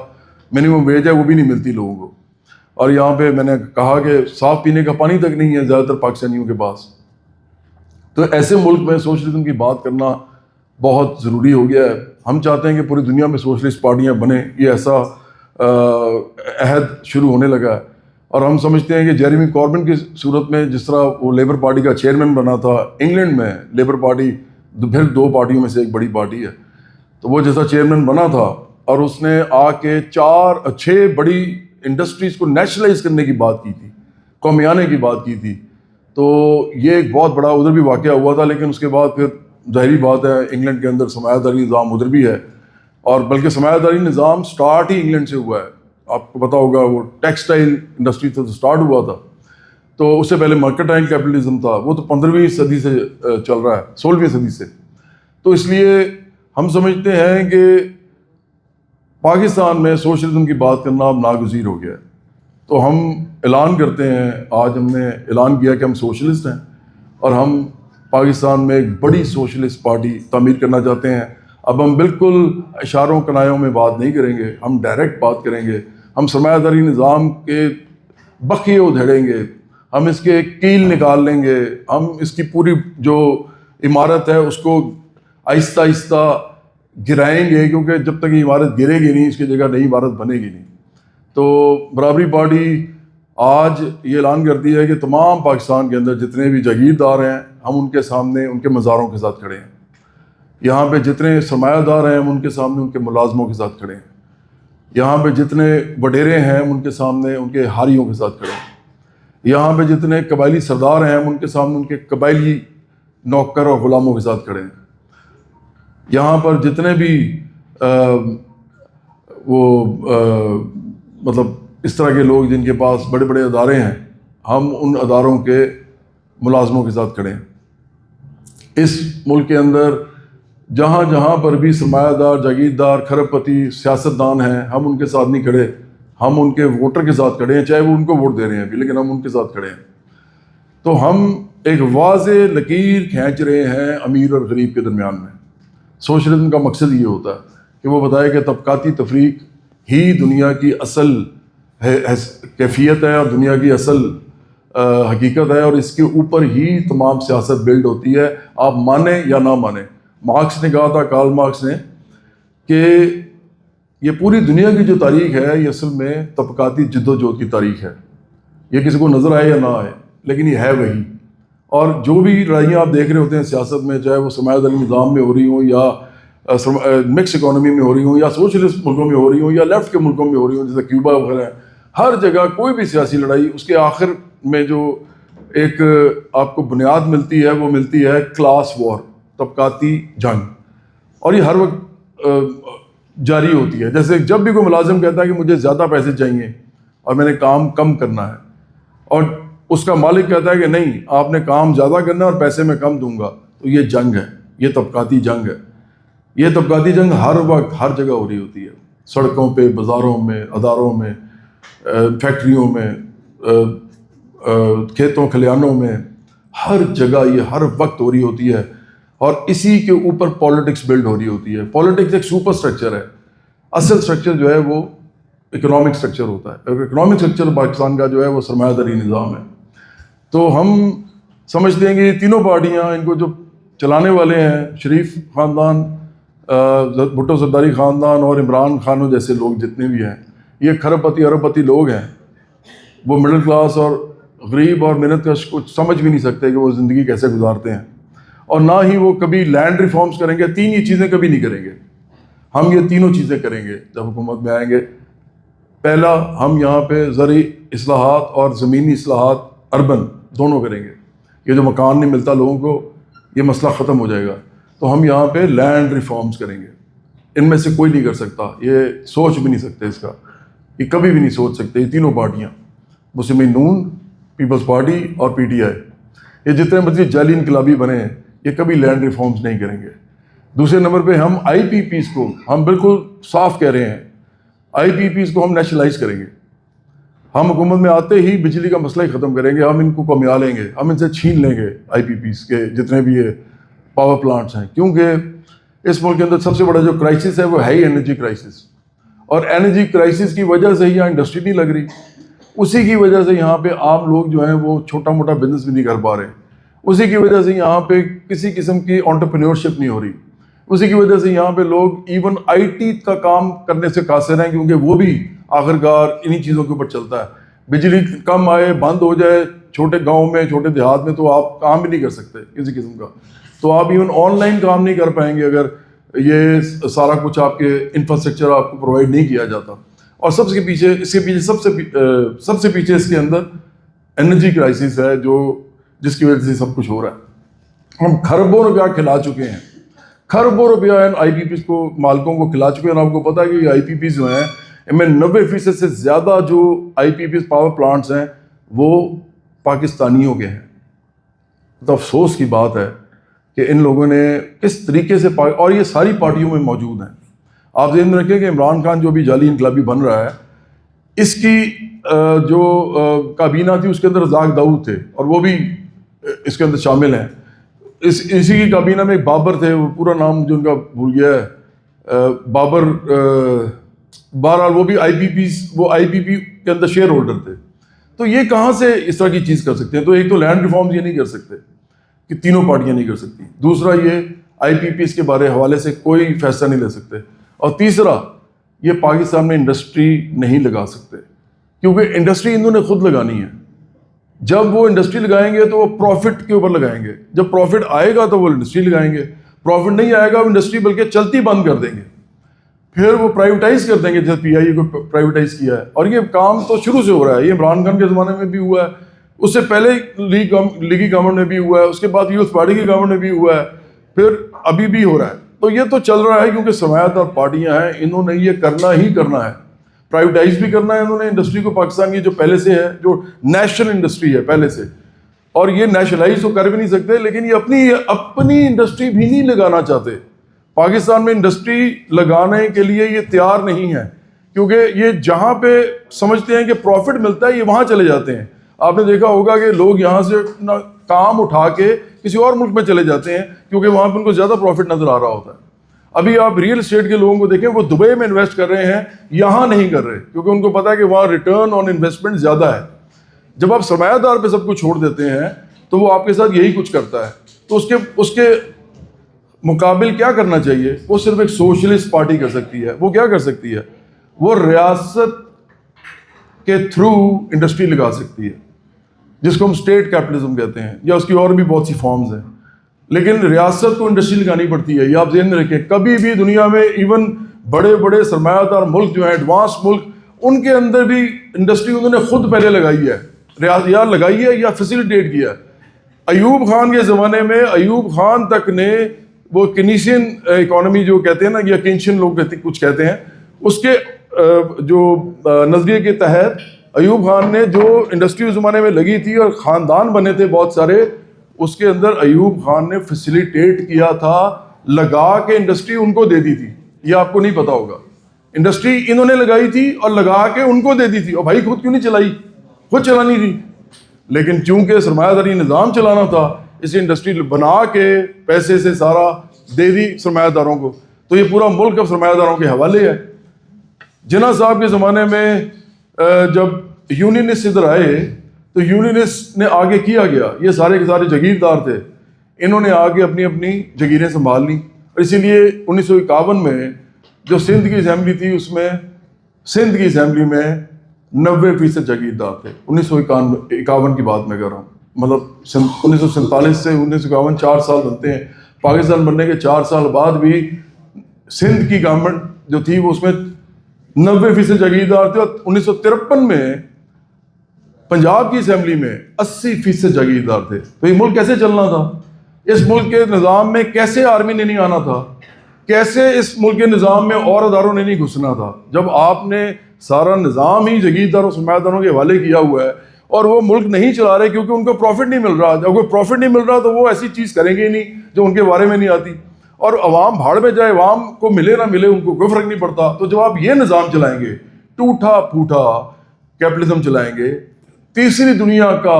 منیمم ویج ہے، وہ بھی نہیں ملتی لوگوں کو، اور یہاں پہ میں نے کہا کہ صاف پینے کا پانی تک نہیں ہے زیادہ تر پاکستانیوں کے پاس۔ تو ایسے ملک میں سوشلزم کی بات کرنا بہت ضروری ہو گیا ہے۔ ہم چاہتے ہیں کہ پوری دنیا میں سوشلسٹ پارٹیاں بنیں، یہ ایسا عہد شروع ہونے لگا ہے، اور ہم سمجھتے ہیں کہ جیریمی کاربن کی صورت میں جس طرح وہ لیبر پارٹی کا چیئرمین بنا تھا انگلینڈ میں، لیبر پارٹی پھر 2 پارٹیوں میں سے ایک بڑی پارٹی ہے، تو وہ جیسا چیئرمین بنا تھا اور اس نے آ کے 6 بڑی انڈسٹریز کو نیشنلائز کرنے کی بات کی تھی، قومیانے کی بات کی تھی، تو یہ ایک بہت بڑا ادھر بھی واقعہ ہوا تھا۔ لیکن اس کے بعد پھر ظاہری بات ہے انگلینڈ کے اندر سرمایہ داری نظام ادھر بھی ہے، اور بلکہ سرمایہ داری نظام سٹارٹ ہی انگلینڈ سے ہوا ہے۔ آپ کو پتہ ہوگا وہ ٹیکسٹائل انڈسٹری سے سٹارٹ ہوا تھا، تو اس سے پہلے مرکنٹائل کیپٹلزم تھا، وہ تو 15ویں صدی سے چل رہا ہے، 16ویں صدی سے۔ تو اس لیے ہم سمجھتے ہیں کہ پاکستان میں سوشلزم کی بات کرنا اب ناگزیر ہو گیا ہے، تو ہم اعلان کرتے ہیں، آج ہم نے اعلان کیا کہ ہم سوشلسٹ ہیں، اور ہم پاکستان میں ایک بڑی سوشلسٹ پارٹی تعمیر کرنا چاہتے ہیں۔ اب ہم بالکل اشاروں کنایوں میں بات نہیں کریں گے، ہم ڈائریکٹ بات کریں گے، ہم سرمایہ داری نظام کے بخیے ادھیڑیں گے، ہم اس کے کیل نکال لیں گے, ہم اس کی پوری جو عمارت ہے اس کو آہستہ آہستہ گرائیں گے, کیونکہ جب تک یہ عمارت گرے گی نہیں اس کی جگہ نئی عمارت بنے گی نہیں. تو برابری پارٹی آج یہ اعلان کرتی ہے کہ تمام پاکستان کے اندر جتنے بھی جاگیردار ہیں ہم ان کے سامنے ان کے مزاروں کے ساتھ کھڑے ہیں. یہاں پہ جتنے سرمایہ دار ہیں ہم ان کے سامنے ان کے ملازموں کے ساتھ کھڑے ہیں. یہاں پہ جتنے وڈیرے ہیں ہم ان کے سامنے ان کے ہاریوں کے ساتھ کھڑے ہیں. یہاں پہ جتنے قبائلی سردار ہیں ہم ان کے سامنے ان کے قبائلی نوکر اور غلاموں کے ساتھ کھڑے ہیں. یہاں پر جتنے بھی مطلب اس طرح کے لوگ جن کے پاس بڑے بڑے ادارے ہیں ہم ان اداروں کے ملازموں کے ساتھ کھڑے ہیں. اس ملک کے اندر جہاں جہاں پر بھی سرمایہ دار, جاگیردار, کھرب پتی, سیاستدان ہیں ہم ان کے ساتھ نہیں کھڑے, ہم ان کے ووٹر کے ساتھ کھڑے ہیں, چاہے وہ ان کو ووٹ دے رہے ہیں ابھی, لیکن ہم ان کے ساتھ کھڑے ہیں. تو ہم ایک واضح لکیر کھینچ رہے ہیں امیر اور غریب کے درمیان میں. سوشلزم کا مقصد یہ ہوتا ہے کہ وہ بتائے کہ طبقاتی تفریق ہی دنیا کی اصل کیفیت ہے اور دنیا کی اصل حقیقت ہے, اور اس کے اوپر ہی تمام سیاست بلڈ ہوتی ہے, آپ مانیں یا نہ مانیں. مارکس نے کہا تھا, کارل مارکس نے, کہ یہ پوری دنیا کی جو تاریخ ہے یہ اصل میں طبقاتی جد و جہد کی تاریخ ہے. یہ کسی کو نظر آئے یا نہ آئے لیکن یہ ہے وہی. اور جو بھی لڑائیاں آپ دیکھ رہے ہوتے ہیں سیاست میں, چاہے وہ سرمایہ داری نظام میں ہو رہی ہوں یا مکس اکانومی میں ہو رہی ہوں یا سوشلسٹ ملکوں میں ہو رہی ہوں یا لیفٹ کے ملکوں میں ہو رہی ہوں جیسے کیوبا وغیرہ, ہر جگہ کوئی بھی سیاسی لڑائی اس کے آخر میں جو ایک آپ کو بنیاد ملتی ہے وہ ملتی ہے کلاس وار, طبقاتی جنگ. اور یہ ہر وقت جاری ہوتی ہے. جیسے جب بھی کوئی ملازم کہتا ہے کہ مجھے زیادہ پیسے چاہیے اور میں نے کام کم کرنا ہے, اور اس کا مالک کہتا ہے کہ نہیں آپ نے کام زیادہ کرنا اور پیسے میں کم دوں گا, تو یہ جنگ ہے, یہ طبقاتی جنگ ہے. یہ طبقاتی جنگ ہر وقت ہر جگہ ہو رہی ہوتی ہے, سڑکوں پہ, بازاروں میں, اداروں میں, فیکٹریوں میں, کھیتوں کھلیانوں میں, ہر جگہ یہ ہر وقت ہو رہی ہوتی ہے. اور اسی کے اوپر پالیٹکس بلڈ ہو رہی ہوتی ہے. پالیٹکس ایک سپر سٹرکچر ہے, اصل سٹرکچر جو ہے وہ اکنامک سٹرکچر ہوتا ہے. اکنامک سٹرکچر پاکستان کا جو ہے وہ سرمایہ داری نظام ہے. تو ہم سمجھتے ہیں کہ یہ تینوں پارٹیاں ان کو جو چلانے والے ہیں, شریف خاندان, بھٹو زرداری خاندان اور عمران خانوں جیسے لوگ جتنے بھی ہیں, یہ کھرب پتی ارب پتی لوگ ہیں. وہ مڈل کلاس اور غریب اور محنت کش کچھ سمجھ بھی نہیں سکتے کہ وہ زندگی کیسے گزارتے ہیں, اور نہ ہی وہ کبھی لینڈ ریفارمز کریں گے. تین یہ چیزیں کبھی نہیں کریں گے. ہم یہ تینوں چیزیں کریں گے جب حکومت میں آئیں گے. پہلا, ہم یہاں پہ زرعی اصلاحات اور زمینی اصلاحات اربن دونوں کریں گے. یہ جو مکان نہیں ملتا لوگوں کو, یہ مسئلہ ختم ہو جائے گا. تو ہم یہاں پہ لینڈ ریفارمز کریں گے. ان میں سے کوئی نہیں کر سکتا, یہ سوچ بھی نہیں سکتے اس کا, یہ کبھی بھی نہیں سوچ سکتے. یہ تینوں پارٹیاں, مسلم نون, پیپلز پارٹی اور پی ٹی آئی, یہ جتنے مرضی جعلی انقلابی بنے ہیں یہ کبھی لینڈ ریفارمز نہیں کریں گے. دوسرے نمبر پہ ہم آئی پی پیز کو, ہم بالکل صاف کہہ رہے ہیں, آئی پی پیز کو ہم نیشنلائز کریں گے. ہم حکومت میں آتے ہی بجلی کا مسئلہ ہی ختم کریں گے. ہم ان کو کمیا لیں گے, ہم ان سے چھین لیں گے آئی پی پیز کے جتنے بھی یہ پاور پلانٹس ہیں. کیونکہ اس ملک کے اندر سب سے بڑا جو کرائسس ہے وہ ہے ہی انرجی کرائسس, اور انرجی کرائسس کی وجہ سے یہاں انڈسٹری نہیں لگ رہی. اسی کی وجہ سے یہاں پہ عام لوگ جو ہیں وہ چھوٹا موٹا بزنس بھی نہیں کر پا رہے. اسی کی وجہ سے یہاں پہ کسی قسم کی انٹرپرینیورشپ نہیں ہو رہی. اسی کی وجہ سے یہاں پہ لوگ ایون آئی ٹی کا کام کرنے سے قاصر ہیں, کیونکہ وہ بھی آخرکار انہی چیزوں کے اوپر چلتا ہے. بجلی کم آئے, بند ہو جائے چھوٹے گاؤں میں, چھوٹے دیہات میں, تو آپ کام بھی نہیں کر سکتے کسی قسم کا. تو آپ ایون آن لائن کام نہیں کر پائیں گے اگر یہ سارا کچھ آپ کے انفراسٹرکچر آپ کو پرووائڈ نہیں کیا جاتا. اور سب سے پیچھے سب سے پیچھے اس کے اندر انرجی کرائسس ہے, جس کی وجہ سے سب کچھ ہو رہا ہے. ہم کھربوں روپیہ کھلا چکے ہیں, کھربوں روپیہ آئی پی پیز کو, مالکوں کو کھلا چکے ہیں. اور آپ کو پتا ہے کہ یہ آئی پی پیز جو ہیں ان میں 90% سے زیادہ جو آئی پی پیز پاور پلانٹس ہیں وہ پاکستانیوں کے ہیں. تو افسوس کی بات ہے کہ ان لوگوں نے کس طریقے سے, اور یہ ساری پارٹیوں میں موجود ہیں. آپ ذہن میں رکھیں کہ عمران خان جو بھی جعلی انقلابی بن رہا ہے, اس کی جو کابینہ تھی اس کے اندر رزاق داؤد تھے, اور وہ بھی اس کے اندر شامل ہیں. اسی کی کابینہ میں ایک بابر تھے, وہ پورا نام جو ان کا بھول گیا ہے, بابر, بہرحال وہ بھی آئی پی پی کے اندر شیئر ہولڈر تھے. تو یہ کہاں سے اس طرح کی چیز کر سکتے ہیں؟ تو ایک تو لینڈ ریفارمز یہ نہیں کر سکتے کہ تینوں پارٹیاں نہیں کر سکتی، دوسرا یہ آئی پی پی اس کے حوالے سے کوئی فیصلہ نہیں لے سکتے، اور تیسرا یہ پاکستان میں انڈسٹری نہیں لگا سکتے، کیونکہ انڈسٹری انہوں نے خود لگانی ہے۔ جب وہ انڈسٹری لگائیں گے تو وہ پروفٹ کے اوپر لگائیں گے، جب پروفٹ آئے گا تو وہ انڈسٹری لگائیں گے، پروفٹ نہیں آئے گا وہ انڈسٹری بلکہ چلتی بند کر دیں گے، پھر وہ پرائیویٹائز کر دیں گے جیسے پی آئی اے کو پرائیویٹائز کیا ہے۔ اور یہ کام تو شروع سے ہو رہا ہے، یہ عمران خان کے زمانے میں بھی ہوا ہے، اس سے پہلے لیگی گورنمنٹ میں بھی ہوا ہے، اس کے بعد یوتھ پارٹی کی گورنمنٹ میں بھی ہوا ہے، پھر ابھی بھی ہو رہا ہے۔ تو یہ تو چل رہا ہے کیونکہ سرمایہ دار پارٹیاں ہیں، انہوں نے یہ کرنا ہی کرنا ہے، پرائیویٹائز بھی کرنا ہے انہوں نے انڈسٹری کو، پاکستان کی جو پہلے سے ہے، جو نیشنل انڈسٹری ہے پہلے سے، اور یہ نیشنلائز تو کر بھی نہیں سکتے، لیکن یہ اپنی انڈسٹری بھی نہیں لگانا چاہتے۔ پاکستان میں انڈسٹری لگانے کے لیے یہ تیار نہیں ہے، کیونکہ یہ جہاں پہ سمجھتے ہیں کہ پروفٹ ملتا ہے یہ وہاں چلے جاتے ہیں۔ آپ نے دیکھا ہوگا کہ لوگ یہاں سے کام اٹھا کے کسی اور ملک میں چلے جاتے ہیں کیونکہ وہاں پہ ان کو زیادہ پروفٹ نظر آ رہا ہوتا ہے۔ ابھی آپ ریئل اسٹیٹ کے لوگوں کو دیکھیں، وہ دبئی میں انویسٹ کر رہے ہیں، یہاں نہیں کر رہے، کیونکہ ان کو پتا ہے کہ وہاں ریٹرن آن انویسٹمنٹ زیادہ ہے۔ جب آپ سرمایہ دار پہ سب کچھ چھوڑ دیتے ہیں تو وہ آپ کے ساتھ یہی کچھ کرتا ہے۔ تو اس کے مقابل کیا کرنا چاہیے؟ وہ صرف ایک سوشلسٹ پارٹی کر سکتی ہے۔ وہ کیا کر سکتی ہے؟ وہ ریاست کے تھرو انڈسٹری لگا سکتی ہے، جس کو ہم اسٹیٹ کیپٹلزم کہتے ہیں، یا اس کی اور بھی بہت سی فارمز ہیں، لیکن ریاست کو انڈسٹری لگانی پڑتی ہے۔ یہ آپ ذہن میں رکھیں، کبھی بھی دنیا میں ایون بڑے بڑے سرمایہ دار ملک جو ہیں، ایڈوانس ملک، ان کے اندر بھی انڈسٹری انہوں نے خود پہلے لگائی ہے، یا لگائی ہے یا فیسیلیٹیٹ کیا ہے۔ ایوب خان کے زمانے میں ایوب خان تک نے وہ کنیشین اکانومی جو کہتے ہیں نا، یا کینشین لوگ کچھ کہتے ہیں، اس کے جو نظریے کے تحت ایوب خان نے جو انڈسٹری اس زمانے میں لگی تھی اور خاندان بنے تھے بہت سارے، اس کے اندر ایوب خان نے فیسیلیٹیٹ کیا تھا، لگا کے انڈسٹری ان کو دے دی تھی۔ یہ آپ کو نہیں پتا ہوگا، انڈسٹری انہوں نے لگائی تھی اور لگا کے ان کو دے دی تھی، اور بھائی خود کیوں نہیں چلائی؟ خود چلانی تھی، لیکن چونکہ سرمایہ داری نظام چلانا تھا، اس انڈسٹری بنا کے پیسے سے سارا دے دی سرمایہ داروں کو، تو یہ پورا ملک اب سرمایہ داروں کے حوالے ہے۔ جناح صاحب کے زمانے میں جب یونینسٹ ادھر آئے تو یونینسٹ نے آگے کیا گیا، یہ سارے کے سارے جاگیردار تھے، انہوں نے آگے اپنی اپنی جگیریں سنبھال لی، اور اسی لیے 1951 میں جو سندھ کی اسمبلی تھی، اس میں سندھ کی اسمبلی میں 90% جاگیردار تھے۔ 1951 کی بات میں کر رہا ہوں، مطلب 1947 سے 1951 4 سال بنتے ہیں، پاکستان بننے کے 4 سال بعد بھی سندھ کی گورنمنٹ جو تھی وہ اس میں 90% جاگیردار تھے، اور 1953 میں پنجاب کی اسمبلی میں 80% جاگیردار تھے۔ تو یہ ملک کیسے چلنا تھا؟ اس ملک کے نظام میں کیسے آرمی نے نہیں آنا تھا؟ کیسے اس ملک کے نظام میں اور اداروں نے نہیں گھسنا تھا؟ جب آپ نے سارا نظام ہی جاگیرداروں سرمایہ داروں کے حوالے کیا ہوا ہے، اور وہ ملک نہیں چلا رہے کیونکہ ان کو پروفٹ نہیں مل رہا۔ جب کوئی پروفٹ نہیں مل رہا تو وہ ایسی چیز کریں گے ہی نہیں جو ان کے بارے میں نہیں آتی، اور عوام بھاڑ میں جائے، عوام کو ملے نہ ملے ان کو کوئی فرق نہیں پڑتا۔ تو جب آپ یہ نظام چلائیں گے، ٹوٹا پھوٹا کیپٹلزم چلائیں گے، تیسری دنیا کا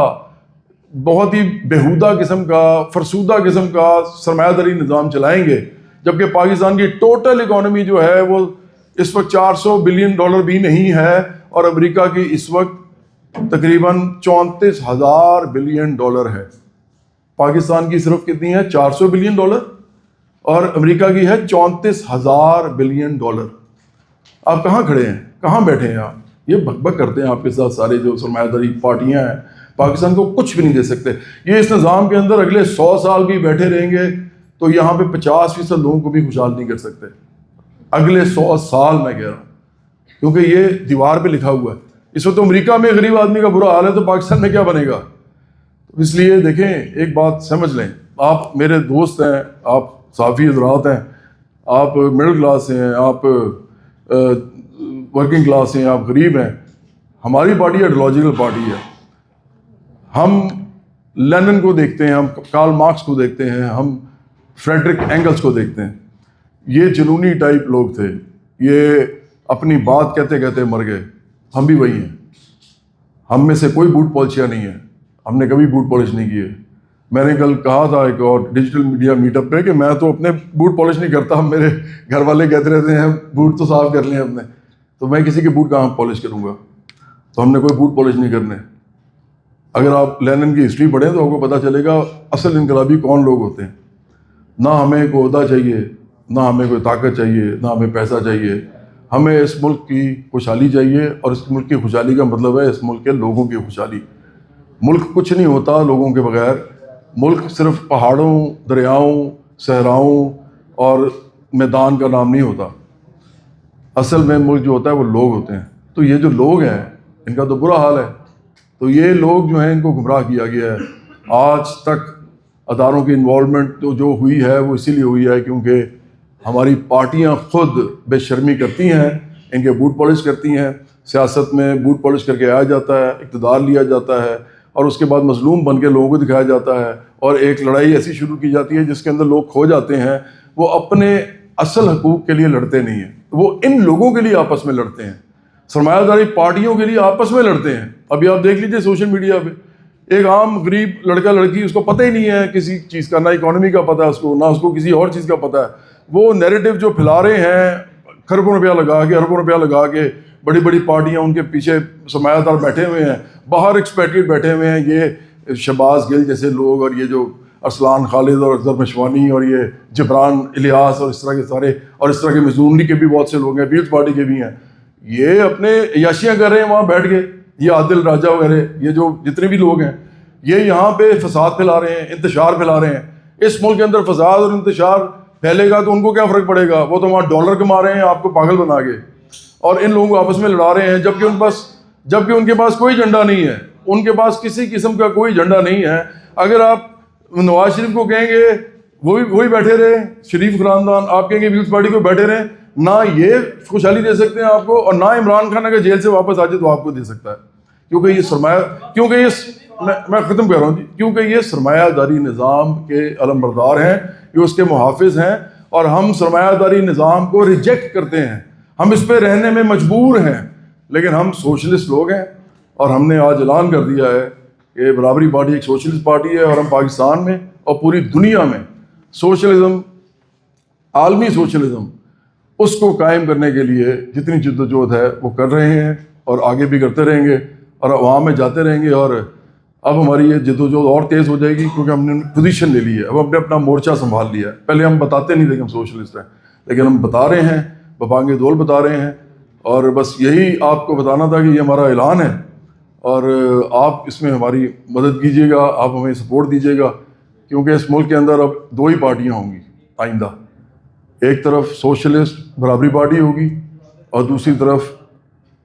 بہت ہی بیہودہ قسم کا، فرسودہ قسم کا سرمایہ داری نظام چلائیں گے، جبکہ پاکستان کی ٹوٹل اکانومی جو ہے وہ اس وقت $400 بلین بھی نہیں ہے، اور امریکہ کی اس وقت تقریباً $34,000 بلین ہے۔ پاکستان کی صرف کتنی ہے؟ $400 بلین، اور امریکہ کی ہے $34,000 بلین۔ آپ کہاں کھڑے ہیں؟ کہاں بیٹھے ہیں آپ؟ یہ بک بک کرتے ہیں آپ کے ساتھ سارے جو سرمایہ داری پارٹیاں ہیں، پاکستان کو کچھ بھی نہیں دے سکتے۔ یہ اس نظام کے اندر اگلے 100 سال بھی بیٹھے رہیں گے تو یہاں پہ 50% لوگوں کو بھی خوشحال نہیں کر سکتے، اگلے 100 سال میں کہہ رہا ہوں، کیونکہ یہ دیوار پہ لکھا ہوا ہے۔ اس وقت امریکہ میں غریب آدمی کا برا حال ہے تو پاکستان میں کیا بنے گا؟ اس لیے دیکھیں، ایک بات سمجھ لیں، آپ میرے دوست ہیں، آپ صحافی حضرات ہیں، آپ مڈل کلاس ہیں، آپ ورکنگ کلاس ہیں، آپ غریب ہیں، ہماری پارٹی آئیڈیالوجیکل پارٹی ہے۔ ہم لینن کو دیکھتے ہیں، ہم کارل مارکس کو دیکھتے ہیں، ہم فریڈرک اینگلس کو دیکھتے ہیں۔ یہ جنونی ٹائپ لوگ تھے، یہ اپنی بات کہتے کہتے مر گئے۔ ہم بھی وہی ہیں، ہم میں سے کوئی بوٹ پالشیاں نہیں ہے، ہم نے کبھی بوٹ پالش نہیں کیے۔ میں نے کل کہا تھا ایک اور ڈیجیٹل میڈیا میٹ اپ پہ کہ میں تو اپنے بوٹ پالش نہیں کرتا، میرے گھر والے کہتے رہتے ہیں بوٹ تو صاف کر لیں اپنے، تو میں کسی کے بوٹ کہاں پالش کروں گا؟ تو ہم نے کوئی بوٹ پالش نہیں کرنے۔ اگر آپ لینن کی ہسٹری پڑھیں تو آپ کو پتہ چلے گا اصل انقلابی کون لوگ ہوتے ہیں. نہ ہمیں کوئی عہدہ چاہیے، نہ ہمیں کوئی طاقت چاہیے، نہ ہمیں پیسہ چاہیے. ہمیں اس ملک کی خوشحالی چاہیے، اور اس ملک کی خوشحالی کا مطلب ہے اس ملک کے لوگوں کی خوشحالی. ملک کچھ نہیں ہوتا لوگوں کے بغیر. ملک صرف پہاڑوں، دریاؤں، صحراؤں اور میدان کا نام نہیں ہوتا. اصل میں ملک جو ہوتا ہے وہ لوگ ہوتے ہیں. تو یہ جو لوگ ہیں ان کا تو برا حال ہے. تو یہ لوگ جو ہیں ان کو گمراہ کیا گیا ہے. آج تک اداروں کی انوالومنٹ تو جو ہوئی ہے وہ اسی لیے ہوئی ہے کیونکہ ہماری پارٹیاں خود بے شرمی کرتی ہیں، ان کے بوٹ پالش کرتی ہیں. سیاست میں بوٹ پالش کر کے آیا جاتا ہے، اقتدار لیا جاتا ہے، اور اس کے بعد مظلوم بن کے لوگوں کو دکھایا جاتا ہے، اور ایک لڑائی ایسی شروع کی جاتی ہے جس کے اندر لوگ کھو جاتے ہیں. وہ اپنے اصل حقوق کے لیے لڑتے نہیں ہیں، وہ ان لوگوں کے لیے آپس میں لڑتے ہیں. سرمایہ داری پارٹیوں کے لیے آپس میں لڑتے ہیں. ابھی آپ دیکھ لیجئے سوشل میڈیا پہ ایک عام غریب لڑکا لڑکی، اس کو پتہ ہی نہیں ہے کسی چیز کا، نہ اکانومی کا پتہ ہے اس کو، نہ اس کو کسی اور چیز کا پتہ ہے. وہ نیریٹو جو پھیلا رہے ہیں کھربوں روپیہ لگا کے، اربوں روپیہ لگا کے، بڑی بڑی پارٹیاں ان کے پیچھے سرمایہ دار بیٹھے ہوئے ہیں، باہر ایکسپیکٹڈ بیٹھے ہوئے ہیں. یہ شہباز گل جیسے لوگ، اور یہ جو ارسلان خالد اور اظہر مشوانی اور یہ جبران الیاس اور اس طرح کے سارے، اور اس طرح کے مزدوری کے بھی بہت سے لوگ ہیں، پیپلز پارٹی کے بھی ہیں، یہ اپنے عیاشیاں کر رہے ہیں وہاں بیٹھ کے. یہ عادل راجہ وغیرہ، یہ جو جتنے بھی لوگ ہیں، یہ یہاں پہ فساد پھیلا رہے ہیں، انتشار پھیلا رہے ہیں. اس ملک کے اندر فساد اور انتشار پھیلے گا تو ان کو کیا فرق پڑے گا؟ وہ تو وہاں ڈالر کما رہے ہیں آپ کو پاگل بنا کے، اور ان لوگوں کو آپس میں لڑا رہے ہیں، جبکہ ان کے پاس کوئی ایجنڈا نہیں ہے. ان کے پاس کسی قسم کا کوئی ایجنڈا نہیں ہے. اگر آپ نواز شریف کو کہیں گے وہی بیٹھے رہے، شریف خاندان، آپ کہیں گے پیپلز پارٹی کو بیٹھے رہیں، نہ یہ خوشحالی دے سکتے ہیں آپ کو، اور نہ عمران خان اگر جیل سے واپس آ جائے تو آپ کو دے سکتا ہے. کیونکہ یہ میں ختم کر رہا ہوں جی، کیونکہ یہ سرمایہ داری نظام کے علمبردار ہیں، یہ اس کے محافظ ہیں، اور ہم سرمایہ داری نظام کو ریجیکٹ کرتے ہیں. ہم اس پہ رہنے میں مجبور ہیں، لیکن ہم سوشلسٹ لوگ ہیں، اور ہم نے آج اعلان کر دیا ہے کہ برابری پارٹی ایک سوشلسٹ پارٹی ہے، اور ہم پاکستان میں اور پوری دنیا میں سوشلزم، عالمی سوشلزم، اس کو قائم کرنے کے لیے جتنی جدوجہد ہے وہ کر رہے ہیں، اور آگے بھی کرتے رہیں گے، اور عوام میں جاتے رہیں گے. اور اب ہماری یہ جدوجہد اور تیز ہو جائے گی کیونکہ ہم نے پوزیشن لے لی ہے. اب ہم نے اپنا مورچہ سنبھال لیا ہے. پہلے ہم بتاتے نہیں تھے کہ ہم سوشلسٹ ہیں، لیکن ہم بتا رہے ہیں، ببانگ دول بتا رہے ہیں. اور بس یہی آپ کو بتانا تھا کہ یہ ہمارا اعلان ہے، اور آپ اس میں ہماری مدد کیجیے گا، آپ ہمیں سپورٹ دیجیے گا، کیونکہ اس ملک کے اندر اب دو ہی پارٹیاں ہوں گی آئندہ. ایک طرف سوشلسٹ برابری پارٹی ہوگی، اور دوسری طرف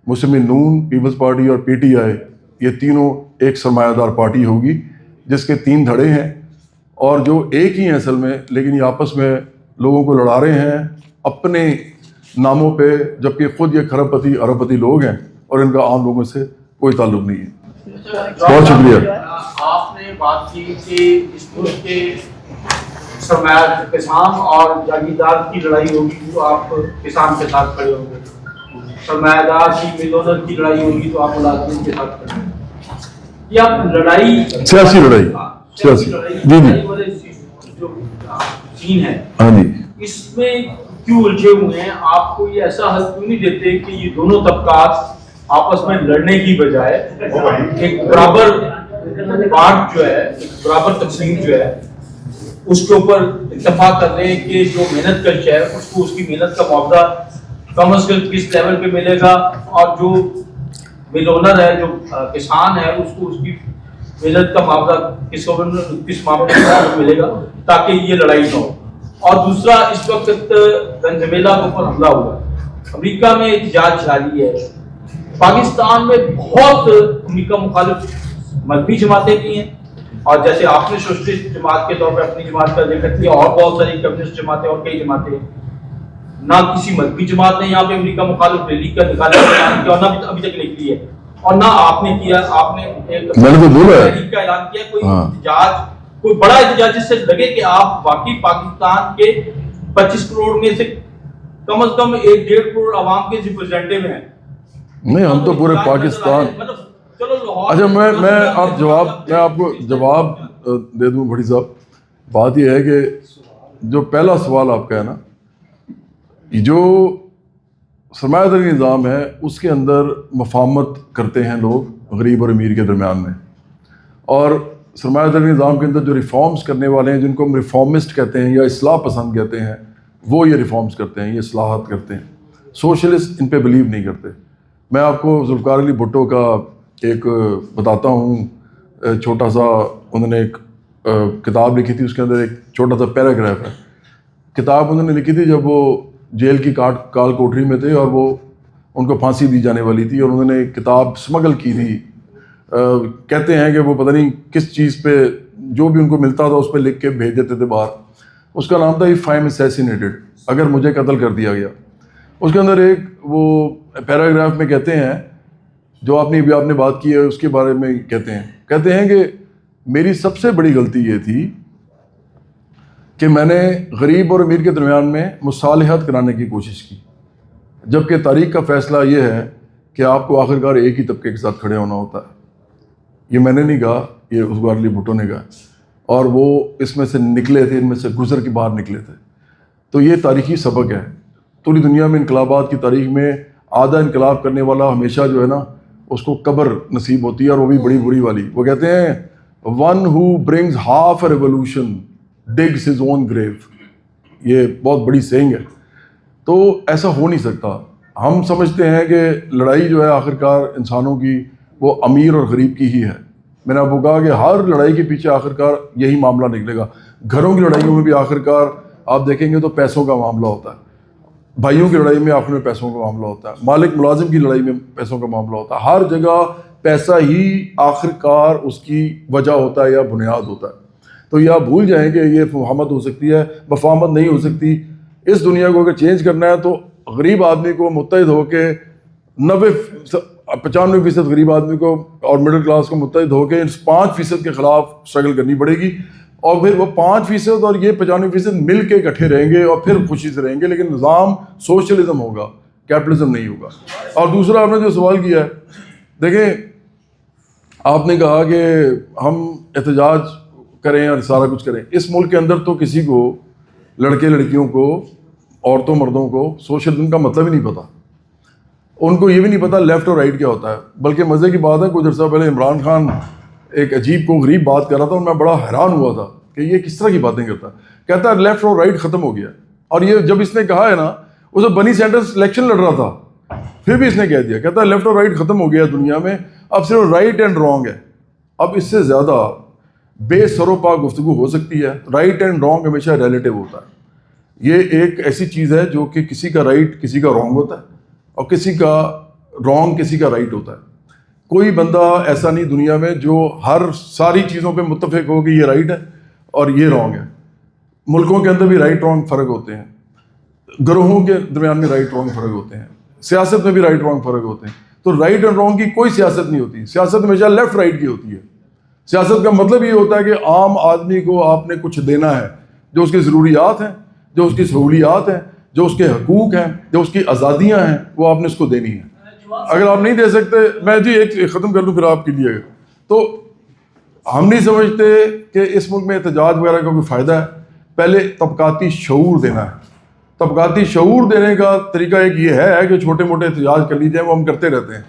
مسلم نون، پیپلز پارٹی اور پی ٹی آئی. یہ تینوں ایک سرمایہ دار پارٹی ہوگی جس کے تین دھڑے ہیں، اور جو ایک ہی ہیں اصل میں، لیکن یہ آپس میں لوگوں کو لڑا رہے ہیں اپنے ناموں پہ، جبکہ خود یہ کھرب پتی ارب پتی لوگ ہیں، اور ان کا عام لوگوں سے کوئی تعلق نہیں ہے. بہت شکریہ. آپ نے بات کی کہ اس ملک کے سرمایہ کسان اور جاگیردار کی لڑائی ہوگی تو آپ کسان کے ساتھ کھڑے ہوں گے، سرمایہ دار کی مل ڈونر کی لڑائی ہوگی تو آپ ملازمین کے ساتھ کھڑے ہوں گے. یہ آپ لڑائی، سیاسی لڑائی جو سین ہے، ہاں جی، اس میں کیوں الجھے ہوئے ہیں؟ آپ کو یہ ایسا حل کیوں نہیں دیتے کہ یہ دونوں طبقات آپس میں لڑنے کی بجائے ایک برابر بانٹ جو ہے، برابر تقسیم جو ہے، اس کے اوپر اتفاق کر رہے ہیں کہ جو محنت کش ہے اس کو اس کی محنت کا معاوضہ کم از کم کس لیول پہ ملے گا، اور جو مل اونر ہے، جو کسان ہے، اس کو اس کی محنت کا معاوضہ کس معاملے میں ملے گا تاکہ یہ لڑائی نہ ہو. اور دوسرا، اس وقت وینزویلا کے اوپر حملہ ہوا، امریکہ میں احتجاج جاری ہے، پاکستان میں بہت امریکہ مخالف مذہبی جماعتیں بھی ہیں، اور جیسے آپ نے سوشلسٹ جماعت کے طور پہ اپنی جماعت کا ذکر کیا، اور بہت ساری کمیونسٹ جماعتیں اور کئی جماعتیں. نہ کسی مذہبی جماعت نے یہاں پہ امریکہ مخالف ریلی کا نکالنے کا اعلان کیا، اور نہ ابھی تک نکلی ہے، اور نہ آپ نے کیا. آپ نے ایک تحریک کا اعلان کیا، کوئی احتجاج، کوئی بڑا احتجاج جس سے لگے کہ آپ واقعی پاکستان کے 25 کروڑ میں سے کم از کم 1.5 کروڑ عوام کے ریپرزینٹیو ہیں. نہیں، ہم تو پورے پاکستان. اچھا، میں آپ کو جواب دے دوں بھٹی صاحب. بات یہ ہے کہ جو پہلا سوال آپ کا ہے نا، جو سرمایہ داری نظام ہے اس کے اندر مفاہمت کرتے ہیں لوگ غریب اور امیر کے درمیان میں. اور سرمایہ داری نظام کے اندر جو ریفارمز کرنے والے ہیں، جن کو ہم ریفارمسٹ کہتے ہیں یا اصلاح پسند کہتے ہیں، وہ یہ ریفارمز کرتے ہیں، یہ اصلاحات کرتے ہیں. سوشلسٹ ان پہ بلیو نہیں کرتے. میں آپ کو ذوالفقار علی بھٹو کا ایک بتاتا ہوں، چھوٹا سا انہوں نے ایک کتاب لکھی تھی، اس کے اندر ایک چھوٹا سا پیراگراف ہے. کتاب انہوں نے لکھی تھی جب وہ جیل کی کال کوٹری میں تھے اور وہ ان کو پھانسی دی جانے والی تھی، اور انہوں نے کتاب اسمگل کی تھی. کہتے ہیں کہ وہ پتہ نہیں کس چیز پہ جو بھی ان کو ملتا تھا اس پہ لکھ کے بھیج دیتے تھے باہر. اس کا نام تھا اف آئی ایم اسیسینیٹڈ، اگر مجھے قتل کر دیا گیا. اس کے اندر ایک وہ پیراگراف میں کہتے ہیں، جو آپ نے بات کی ہے اس کے بارے میں کہتے ہیں کہ میری سب سے بڑی غلطی یہ تھی کہ میں نے غریب اور امیر کے درمیان میں مصالحت کرانے کی کوشش کی، جبکہ تاریخ کا فیصلہ یہ ہے کہ آپ کو آخرکار ایک ہی طبقے کے ساتھ کھڑے ہونا ہوتا ہے. یہ میں نے نہیں کہا، یہ ذوالفقار علی بھٹو نے کہا، اور وہ اس میں سے نکلے تھے، ان میں سے گزر کے باہر نکلے تھے. تو یہ تاریخی سبق ہے. پوری دنیا میں انقلابات کی تاریخ میں آدھا انقلاب کرنے والا ہمیشہ جو ہے نا اس کو قبر نصیب ہوتی ہے، اور وہ بھی بڑی بری والی. وہ کہتے ہیں one who brings half a revolution digs his own grave. یہ بہت بڑی سینگ ہے. تو ایسا ہو نہیں سکتا. ہم سمجھتے ہیں کہ لڑائی جو ہے آخرکار انسانوں کی وہ امیر اور غریب کی ہی ہے. میں نے آپ کو کہا کہ ہر لڑائی کے پیچھے آخرکار یہی معاملہ نکلے گا. گھروں کی لڑائیوں میں بھی آخرکار آپ دیکھیں گے تو پیسوں کا معاملہ ہوتا ہے. بھائیوں کی لڑائی میں آخر میں پیسوں کا معاملہ ہوتا ہے. مالک ملازم کی لڑائی میں پیسوں کا معاملہ ہوتا ہے. ہر جگہ پیسہ ہی آخرکار اس کی وجہ ہوتا ہے یا بنیاد ہوتا ہے. تو یہ آپ بھول جائیں کہ یہ فہامت ہو سکتی ہے، مفاہمت نہیں ہو سکتی. اس دنیا کو اگر چینج کرنا ہے تو غریب آدمی کو متحد ہو کے 95% غریب آدمی کو اور مڈل کلاس کو متحد ہو کے ان 5% کے خلاف اسٹرگل کرنی پڑے گی. اور پھر وہ 5% اور یہ 95% مل کے اکٹھے رہیں گے اور پھر خوشی سے رہیں گے. لیکن نظام سوشلزم ہوگا، کیپٹلزم نہیں ہوگا. اور دوسرا آپ نے جو سوال کیا ہے، دیکھیں آپ نے کہا کہ ہم احتجاج کریں اور سارا کچھ کریں. اس ملک کے اندر تو کسی کو، لڑکے لڑکیوں کو، عورتوں مردوں کو سوشلزم کا مطلب ہی نہیں پتہ. ان کو یہ بھی نہیں پتہ لیفٹ اور رائٹ کیا ہوتا ہے. بلکہ مزے کی بات ہے، کچھ عرصہ پہلے عمران خان ایک عجیب کو غریب بات کر رہا تھا اور میں بڑا حیران ہوا تھا کہ یہ کس طرح کی باتیں کرتا ہے. کہتا ہے لیفٹ اور رائٹ ختم ہو گیا. اور یہ جب اس نے کہا ہے نا، اسے بنی سینڈرز الیکشن لڑ رہا تھا، پھر بھی اس نے کہہ دیا، کہتا ہے لیفٹ اور رائٹ ختم ہو گیا دنیا میں، اب صرف رائٹ اینڈ رانگ ہے. اب اس سے زیادہ بے سر و پا گفتگو ہو سکتی ہے؟ رائٹ اینڈ رانگ ہمیشہ ریلیٹیو ہوتا ہے. یہ ایک ایسی چیز ہے جو کہ کسی کا رائٹ کسی کا رانگ ہوتا ہے اور کسی کا رانگ کسی کا رائٹ ہوتا ہے. کوئی بندہ ایسا نہیں دنیا میں جو ہر ساری چیزوں پہ متفق ہو کہ یہ رائٹ ہے اور یہ رانگ ہے. ملکوں کے اندر بھی رائٹ رانگ فرق ہوتے ہیں، گروہوں کے درمیان میں رائٹ رانگ فرق ہوتے ہیں، سیاست میں بھی رائٹ رانگ فرق ہوتے ہیں. تو رائٹ اینڈ رانگ کی کوئی سیاست نہیں ہوتی. سیاست ہمیشہ لیفٹ رائٹ کی ہوتی ہے. سیاست کا مطلب یہ ہوتا ہے کہ عام آدمی کو آپ نے کچھ دینا ہے، جو اس کی ضروریات ہیں، جو اس کی سہولیات ہیں، جو اس کے حقوق ہیں، جو اس کی آزادیاں ہیں، وہ آپ نے اس کو دینی ہے. اگر آپ نہیں دے سکتے، میں جی ایک ختم کر دوں پھر آپ کے لیے. تو ہم نہیں سمجھتے کہ اس ملک میں احتجاج وغیرہ کا کوئی فائدہ ہے. پہلے طبقاتی شعور دینا ہے. طبقاتی شعور دینے کا طریقہ ایک یہ ہے کہ چھوٹے موٹے احتجاج کر لیجیے، وہ ہم کرتے رہتے ہیں.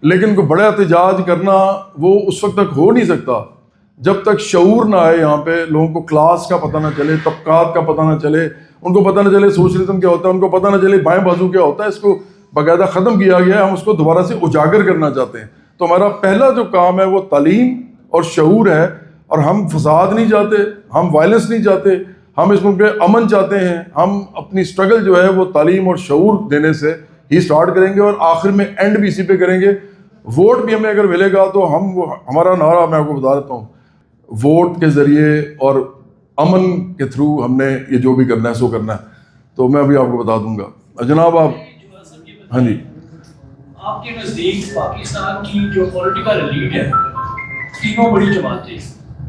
لیکن کوئی بڑا احتجاج کرنا وہ اس وقت تک ہو نہیں سکتا جب تک شعور نہ آئے. یہاں پہ لوگوں کو کلاس کا پتہ نہ چلے، طبقات کا پتہ نہ چلے، ان کو پتہ نہ چلے سوشلزم کیا ہوتا ہے، ان کو پتہ نہ چلے بائیں بازو کیا ہوتا ہے. اس کو باقاعدہ ختم کیا گیا ہے. ہم اس کو دوبارہ سے اجاگر کرنا چاہتے ہیں. تو ہمارا پہلا جو کام ہے وہ تعلیم اور شعور ہے. اور ہم فساد نہیں چاہتے، ہم وائلنس نہیں چاہتے، ہم اس ملک پہ امن چاہتے ہیں. ہم اپنی اسٹرگل جو ہے وہ تعلیم اور شعور دینے سے ہی سٹارٹ کریں گے اور آخر میں اینڈ بھی اسی پہ کریں گے. ووٹ بھی ہمیں اگر ملے گا تو ہمارا نعرہ میں آپ کو بتا دیتا ہوں، ووٹ کے ذریعے اور امن کے تھرو ہم نے یہ جو بھی کرنا ہے سو کرنا ہے. تو میں ابھی آپ کو بتا دوں گا. جناب آپ، ہاں جی، آپ کے نزدیک پاکستان کی جو پولیٹیکل ایلیٹ ہے، تینوں بڑی جماعتیں،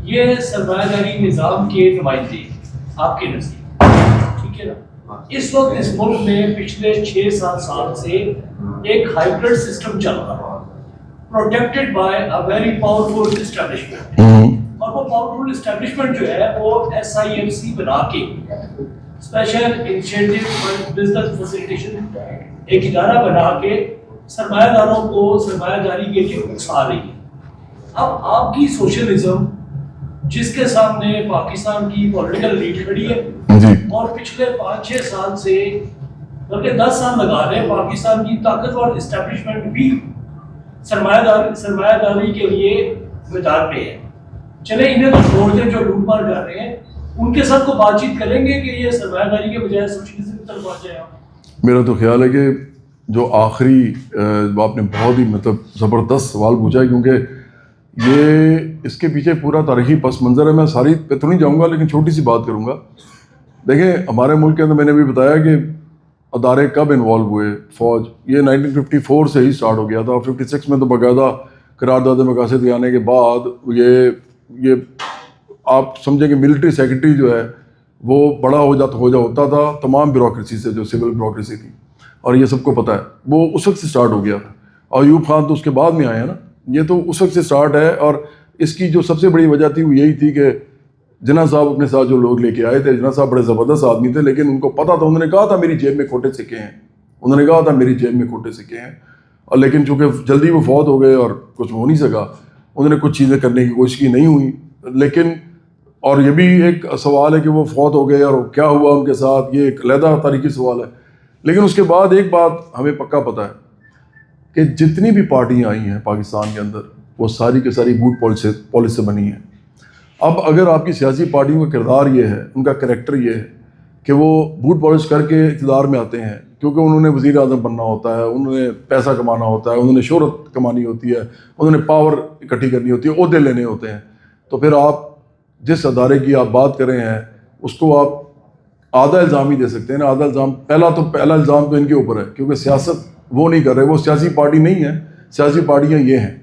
یہ سرمایہ داری نظام کے نمائندے آپ کے نزدیک، ٹھیک ہے نا؟ اس وقت اس ملک میں پچھلے 6-7 سال سے ایک ہائبرڈ سسٹم چل رہا ہے، protected by a very powerful establishment. اور وہ پاورفل اسٹیبلشمنٹ جو ہے وہ SIMC بنا کے special initiative for business facilitation ایک ادارہ بنا کے سرمایہ داروں کو سرمایہ داری کے لیے اکسا رہی ہے. اب آپ کی سوشلزم جس کے سامنے پاکستان کی پولیٹیکل ایلیٹ کھڑی ہے جی اور پچھلے 5-6 سال سے بلکہ 10 سال لگا رہے ہیں پاکستان کی طاقتور اسٹیبلشمنٹ بھی سرمایہ داری کے لیے میدان پہ ہے. چلے انہیں تو چھوڑ دیں جو لوٹ مار کر رہے ہیں, ان کے ساتھ کو بات چیت کریں گے کہ یہ سرمایہ داری کے بجائے سوشلزم کی طرف آ جائے. میرا تو خیال ہے کہ جو آخری آپ نے بہت ہی مطلب زبردست سوال پوچھا ہے, کیونکہ یہ اس کے پیچھے پورا تاریخی پس منظر ہے. میں ساری پہ تو نہیں جاؤں گا لیکن چھوٹی سی بات کروں گا. دیکھیں ہمارے ملک کے اندر میں نے بھی بتایا کہ ادارے کب انوالو ہوئے. فوج یہ 1954 سے ہی سٹارٹ ہو گیا تھا, اور 56 میں تو باقاعدہ قرارداد مقاصد کے آنے کے بعد یہ آپ سمجھیں کہ ملٹری سیکرٹری جو ہے وہ بڑا ہوتا تھا تمام بیوروکریسی سے, جو سول بیوروکریسی تھی, اور یہ سب کو پتہ ہے. وہ اس وقت سے سٹارٹ ہو گیا تھا. اور ایوب خان تو اس کے بعد میں آئے ہیں نا, یہ تو اس وقت سے سٹارٹ ہے. اور اس کی جو سب سے بڑی وجہ تھی وہ یہی تھی کہ جناح صاحب اپنے ساتھ جو لوگ لے کے آئے تھے, جناح صاحب بڑے زبردست آدمی تھے, لیکن ان کو پتہ تھا, انہوں نے کہا تھا میری جیب میں کھوٹے سکے ہیں, انہوں نے کہا تھا میری جیب میں کھوٹے سکے ہیں. اور لیکن چونکہ جلدی وہ فوت ہو گئے اور کچھ ہو نہیں سکا, انہوں نے کچھ چیزیں کرنے کی کوشش کی, نہیں ہوئی. لیکن اور یہ بھی ایک سوال ہے کہ وہ فوت ہو گئے اور کیا ہوا ان کے ساتھ, یہ ایک علیحدہ تاریخی سوال ہے. لیکن اس کے بعد ایک بات ہمیں پکا پتہ ہے کہ جتنی بھی پارٹیاں آئی ہیں پاکستان کے اندر وہ ساری کی ساری بوٹ پالس سے بنی ہیں. اب اگر آپ کی سیاسی پارٹیوں کا کردار یہ ہے, ان کا کریکٹر یہ ہے کہ وہ بوٹ پالش کر کے اقتدار میں آتے ہیں, کیونکہ انہوں نے وزیر اعظم بننا ہوتا ہے, انہوں نے پیسہ کمانا ہوتا ہے, انہوں نے شہرت کمانی ہوتی ہے, انہوں نے پاور اکٹھی کرنی ہوتی ہے, عہدے لینے ہوتے ہیں, تو پھر آپ جس ادارے کی آپ بات کر رہے ہیں اس کو آپ آدھا الزام ہی دے سکتے ہیں نا. آدھا الزام پہلا الزام تو ان کے اوپر ہے, کیونکہ سیاست وہ نہیں کر رہے, وہ سیاسی پارٹی نہیں ہے, سیاسی پارٹیاں یہ ہیں,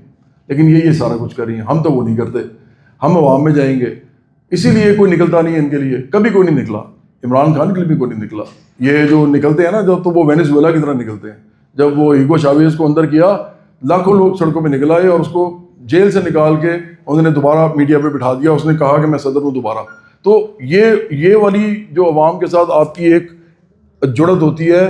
لیکن یہ سارا کچھ کر رہی ہیں. ہم تو وہ نہیں کرتے, ہم عوام میں جائیں گے, اسی لیے کوئی نکلتا نہیں ہے ان کے لیے, کبھی کوئی نہیں نکلا. عمران خان کے لیے بھی کوئی نہیں نکلا. یہ جو نکلتے ہیں نا جب, تو وہ وینیزویلا کی طرح نکلتے ہیں. جب وہ ہیگو چاویز کو اندر کیا, لاکھوں لوگ سڑکوں پہ نکل آئے اور اس کو جیل سے نکال کے انہوں نے دوبارہ میڈیا پہ بٹھا دیا. اس نے کہا کہ میں صدر ہوں دوبارہ. تو یہ والی جو عوام کے ساتھ آپ کی ایک جڑت ہوتی ہے,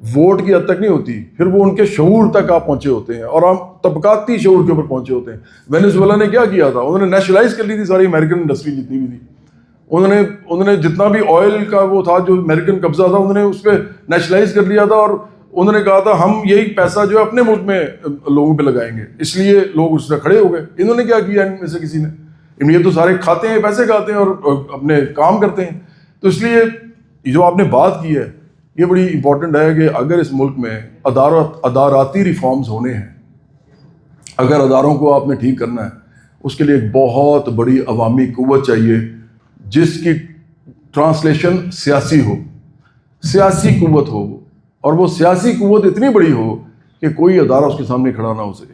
ووٹ کی حد تک نہیں ہوتی, پھر وہ ان کے شعور تک آپ پہنچے ہوتے ہیں, اور ہم طبقاتی شعور کے اوپر پہنچے ہوتے ہیں. وینیزویلا نے کیا کیا تھا, انہوں نے نیشنلائز کر لی تھی ساری امریکن انڈسٹری جتنی بھی تھی. انہوں نے جتنا بھی آئل کا وہ تھا جو امریکن قبضہ تھا, انہوں نے اس پہ نیشنلائز کر لیا تھا, اور انہوں نے کہا تھا ہم یہی پیسہ جو ہے اپنے ملک میں لوگوں پہ لگائیں گے. اس لیے لوگ اس طرح کھڑے ہو گئے. انہوں نے کیا کیا ان میں سے کسی نے, یہ تو سارے کھاتے ہیں, پیسے کھاتے ہیں اور اپنے کام کرتے ہیں. تو اس لیے جو آپ نے بات کی ہے یہ بڑی امپورٹنٹ ہے کہ اگر اس ملک میں اداراتی ریفارمز ہونے ہیں, اگر اداروں کو آپ نے ٹھیک کرنا ہے, اس کے لیے ایک بہت بڑی عوامی قوت چاہیے جس کی ٹرانسلیشن سیاسی ہو, سیاسی قوت ہو, اور وہ سیاسی قوت اتنی بڑی ہو کہ کوئی ادارہ اس کے سامنے کھڑا نہ ہو سکے.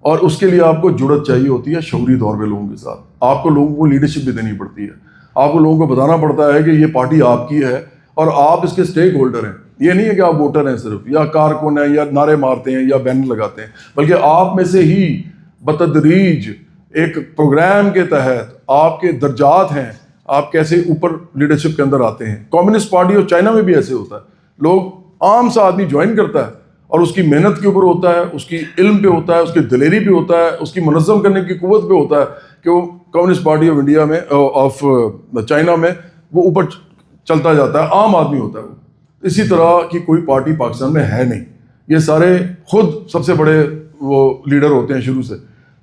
اور اس کے لیے آپ کو جڑت چاہیے ہوتی ہے شعوری طور پہ لوگوں کے ساتھ. آپ کو لوگوں کو لیڈرشپ بھی دینی پڑتی ہے, آپ کو لوگوں کو بتانا پڑتا ہے کہ یہ پارٹی آپ کی ہے اور آپ اس کے اسٹیک ہولڈر ہیں. یہ نہیں ہے کہ آپ ووٹر ہیں صرف, یا کارکن ہیں, یا نعرے مارتے ہیں, یا بینر لگاتے ہیں, بلکہ آپ میں سے ہی بتدریج ایک پروگرام کے تحت آپ کے درجات ہیں, آپ کیسے اوپر لیڈرشپ کے اندر آتے ہیں. کمیونسٹ پارٹی اور چائنا میں بھی ایسے ہوتا ہے. لوگ عام سا آدمی جوائن کرتا ہے اور اس کی محنت کے اوپر ہوتا ہے, اس کی علم پہ ہوتا ہے, اس کی دلیری پہ ہوتا ہے, اس کی منظم کرنے کی قوت پہ ہوتا ہے کہ وہ کمیونسٹ پارٹی آف انڈیا میں آف چائنا میں وہ اوپر چلتا جاتا ہے, عام آدمی ہوتا ہے وہ. اسی طرح کی کوئی پارٹی پاکستان میں ہے نہیں. یہ سارے خود سب سے بڑے وہ لیڈر ہوتے ہیں شروع سے.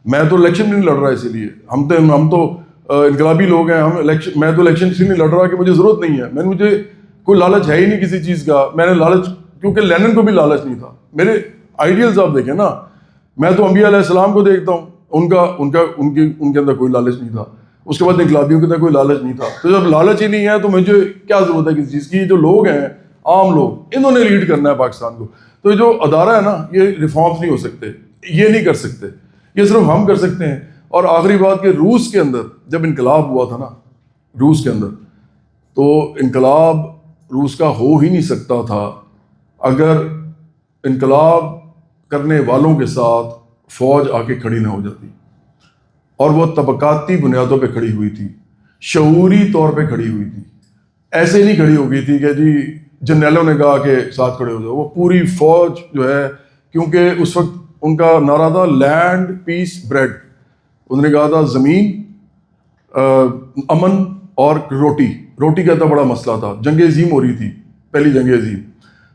میں تو الیکشن بھی نہیں لڑ رہا, اسی لیے ہم تو انقلابی لوگ ہیں. میں تو الیکشن اس لیے نہیں لڑ رہا کہ مجھے ضرورت نہیں ہے, مجھے کوئی لالچ ہے ہی نہیں کسی چیز کا. میں نے لالچ, کیونکہ لینن کو بھی لالچ نہیں تھا. میرے آئیڈیلز آپ دیکھیں نا, میں تو انبیاء علیہ السلام کو دیکھتا ہوں, ان کے اندر کوئی لالچ نہیں تھا. اس کے بعد انقلابیوں کے اندر کوئی لالچ نہیں تھا. تو جب لالچ ہی نہیں ہے تو مجھے کیا ضرورت ہے کسی چیز کی. جو لوگ ہیں عام لوگ, انہوں نے لیڈ کرنا ہے پاکستان کو. تو جو ادارہ ہے نا, یہ ریفارمز نہیں ہو سکتے, یہ نہیں کر سکتے, یہ صرف ہم کر سکتے ہیں. اور آخری بات کہ روس کے اندر جب انقلاب ہوا تھا نا, روس کے اندر, تو انقلاب روس کا ہو ہی نہیں سکتا تھا اگر انقلاب کرنے والوں کے ساتھ فوج آ کے کھڑی نہ ہو جاتی. اور وہ طبقاتی بنیادوں پہ کھڑی ہوئی تھی, شعوری طور پہ کھڑی ہوئی تھی. ایسے نہیں کھڑی ہو گئی تھی کہ جی جنرلوں نے کہا کہ ساتھ کھڑے ہو جاؤ. وہ پوری فوج جو ہے, کیونکہ اس وقت ان کا نعرہ تھا لینڈ پیس بریڈ, انہوں نے کہا تھا زمین، امن اور روٹی کا اتنا بڑا مسئلہ تھا. جنگ عظیم ہو رہی تھی، پہلی جنگ عظیم،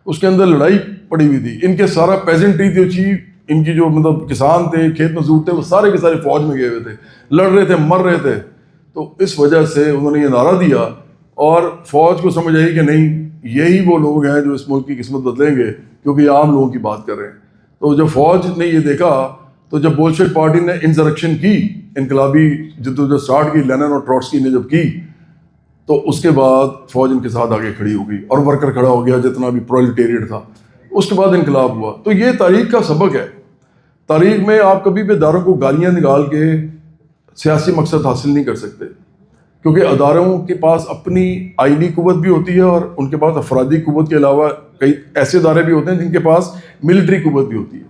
اس کے اندر لڑائی پڑی ہوئی تھی. ان کے سارا پیزنٹری تھی اچھی، ان کی جو مطلب کسان تھے، کھیت مزدور تھے، وہ سارے کے سارے فوج میں گئے ہوئے تھے، لڑ رہے تھے، مر رہے تھے. تو اس وجہ سے انہوں نے یہ نعرہ دیا اور فوج کو سمجھ آئی کہ نہیں، یہی وہ لوگ ہیں جو اس ملک کی قسمت بدلیں گے، کیونکہ یہ عام لوگوں کی بات کر رہے ہیں. تو جب فوج نے یہ دیکھا تو جب بولشوک پارٹی نے انسرکشن کی، انقلابی جدوجہد اسٹارٹ کی، لینن اور ٹروٹسکی نے جب کی، تو اس کے بعد فوج ان کے ساتھ آگے کھڑی ہو گئی اور ورکر کھڑا ہو گیا جتنا بھی پرولٹیریٹ تھا. اس کے بعد انقلاب ہوا. تو یہ تاریخ کا سبق ہے. تاریخ میں آپ کبھی بھی اداروں کو گالیاں نکال کے سیاسی مقصد حاصل نہیں کر سکتے، کیونکہ اداروں کے پاس اپنی آئینی قوت بھی ہوتی ہے اور ان کے پاس افرادی قوت کے علاوہ کئی ایسے ادارے بھی ہوتے ہیں جن کے پاس ملٹری قوت بھی ہوتی ہے.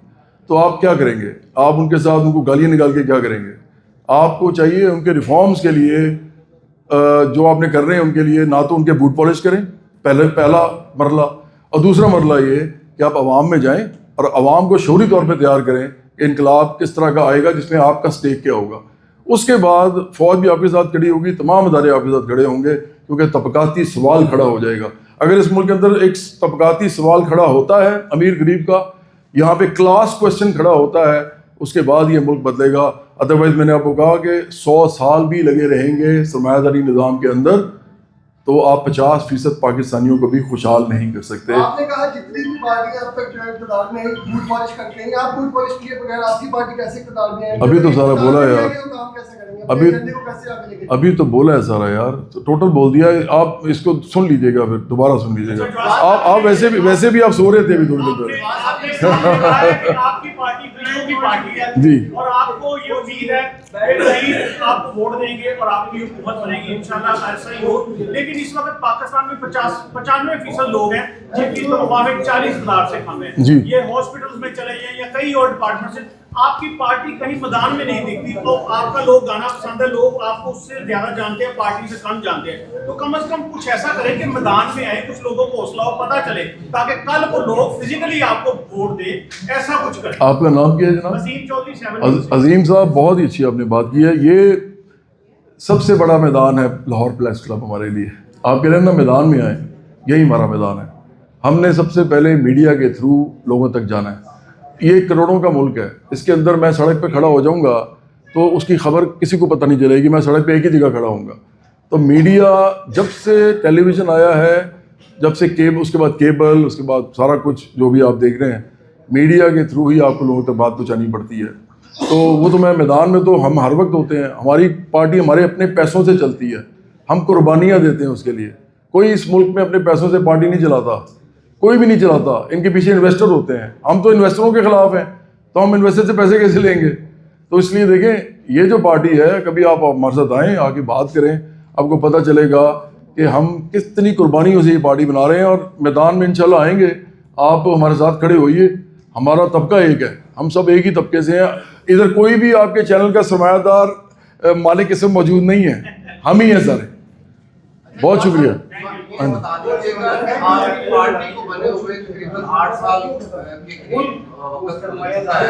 تو آپ کیا کریں گے؟ آپ ان کے ساتھ ان کو گالیاں نکال کے کیا کریں گے؟ آپ کو چاہیے ان کے ریفارمز کے لیے جو آپ نے کر رہے ہیں ان کے لیے نہ تو ان کے بوٹ پالش کریں، پہلا مرحلہ، اور دوسرا مرحلہ یہ کہ آپ عوام میں جائیں اور عوام کو شعوری طور پہ تیار کریں کہ انقلاب کس طرح کا آئے گا، جس میں آپ کا سٹیک کیا ہوگا. اس کے بعد فوج بھی آپ کے ساتھ کھڑی ہوگی، تمام ادارے آپ کے ساتھ کھڑے ہوں گے، کیونکہ طبقاتی سوال کھڑا ہو جائے گا. اگر اس ملک کے اندر ایک طبقاتی سوال کھڑا ہوتا ہے امیر غریب کا، یہاں پہ کلاس کوشچن کھڑا ہوتا ہے، اس کے بعد یہ ملک بدلے گا. ادروائز میں نے آپ کو کہا کہ 100 سال بھی لگے رہیں گے سرمایہ داری نظام کے اندر تو آپ 50% پاکستانیوں کو بھی خوشحال نہیں کر سکتے. آپ نے کہا جتنی بھی پارٹیاں اب تک جو ہے اقتدار میں بوٹ پالش کرتے ہیں، آپ بوٹ پالش کیے بغیر آپ کی پارٹی کیسے اقتدار میں ہے؟ ابھی تو سارا بولا ہے یار، ابھی ابھی تو بولا ہے سارا یار، ٹوٹل بول دیا ہے. آپ اس کو سن لیجئے گا، پھر دوبارہ سن لیجئے گا. آپ ویسے بھی آپ سو رہے تھے ابھی تھوڑی دیر پہلے. آپ کی پارٹی غریبوں کی پارٹی ہے جی، اور آپ کو یہ امید ہے کہ غریب آپ کو ووٹ دیں گے اور آپ کی حکومت بنے گی، انشاءاللہ ایسا ہی ہو. لیکن اس وقت پاکستان میں 95% لوگ ہیں جن کی توافق 40,000 سے کم ہے. یہ ہاسپٹلز میں چلے جائیں یا کئی اور ڈپارٹمنٹ سے، آپ کی پارٹی کہیں میدان میں نہیں دکھتی. تو آپ کا لوگ گانا پسند ہے، لوگ آپ کو اس سے زیادہ جانتے ہیں، پارٹی سے کم جانتے ہیں. تو کم از کم کچھ ایسا کریں کہ میدان میں آئے، کچھ لوگوں کو حوصلہ ہو، پتہ چلے، تاکہ کل کو لوگ فزیکلی آپ کو ووٹ دیں. ایسا کچھ کریں. آپ کا نام کیا ہے جناب؟ عظیم چودھری. عظیم صاحب بہت ہی اچھی آپ نے بات کی ہے. یہ سب سے بڑا میدان ہے لاہور پریس کلب ہمارے لیے. آپ کہہ رہے ہیں نا میدان میں آئیں، یہی ہمارا میدان ہے. ہم نے سب سے پہلے میڈیا کے تھرو لوگوں تک جانا ہے. یہ کروڑوں کا ملک ہے، اس کے اندر میں سڑک پہ کھڑا ہو جاؤں گا تو اس کی خبر کسی کو پتہ نہیں چلے گی، میں سڑک پہ ایک ہی جگہ کھڑا ہوں گا. تو میڈیا جب سے ٹیلی ویژن آیا ہے، جب سے اس کے بعد کیبل، اس کے بعد سارا کچھ جو بھی آپ دیکھ رہے ہیں، میڈیا کے تھرو ہی آپ کو لوگوں تک بات پہنچانی پڑتی ہے. تو وہ تو میں میدان میں تو ہم ہر وقت ہوتے ہیں. ہماری پارٹی ہمارے اپنے پیسوں سے چلتی ہے، ہم قربانیاں دیتے ہیں اس کے لیے. کوئی اس ملک میں اپنے پیسوں سے پارٹی نہیں چلاتا، کوئی بھی نہیں چلاتا. ان کے پیچھے انویسٹر ہوتے ہیں. ہم تو انویسٹروں کے خلاف ہیں، تو ہم انویسٹر سے پیسے کیسے لیں گے؟ تو اس لیے دیکھیں، یہ جو پارٹی ہے، کبھی آپ ہمارے ساتھ آئیں، آ کے بات کریں، آپ کو پتہ چلے گا کہ ہم کتنی قربانیوں سے یہ پارٹی بنا رہے ہیں. اور میدان میں انشاءاللہ آئیں گے، آپ ہمارے ساتھ کھڑے ہوئیے. ہمارا طبقہ ایک ہے، ہم سب ایک ہی طبقے سے ہیں. ادھر کوئی بھی آپ کے چینل کا سرمایہ دار مالک اس میں موجود نہیں ہے، ہم ہی ہیں سارے. بہت شکریہ. بتا دیجیے گا کہ آپ کی پارٹی کو بنے ہوئے تقریباً 8 سال کے قریب وقت گزرا ہے.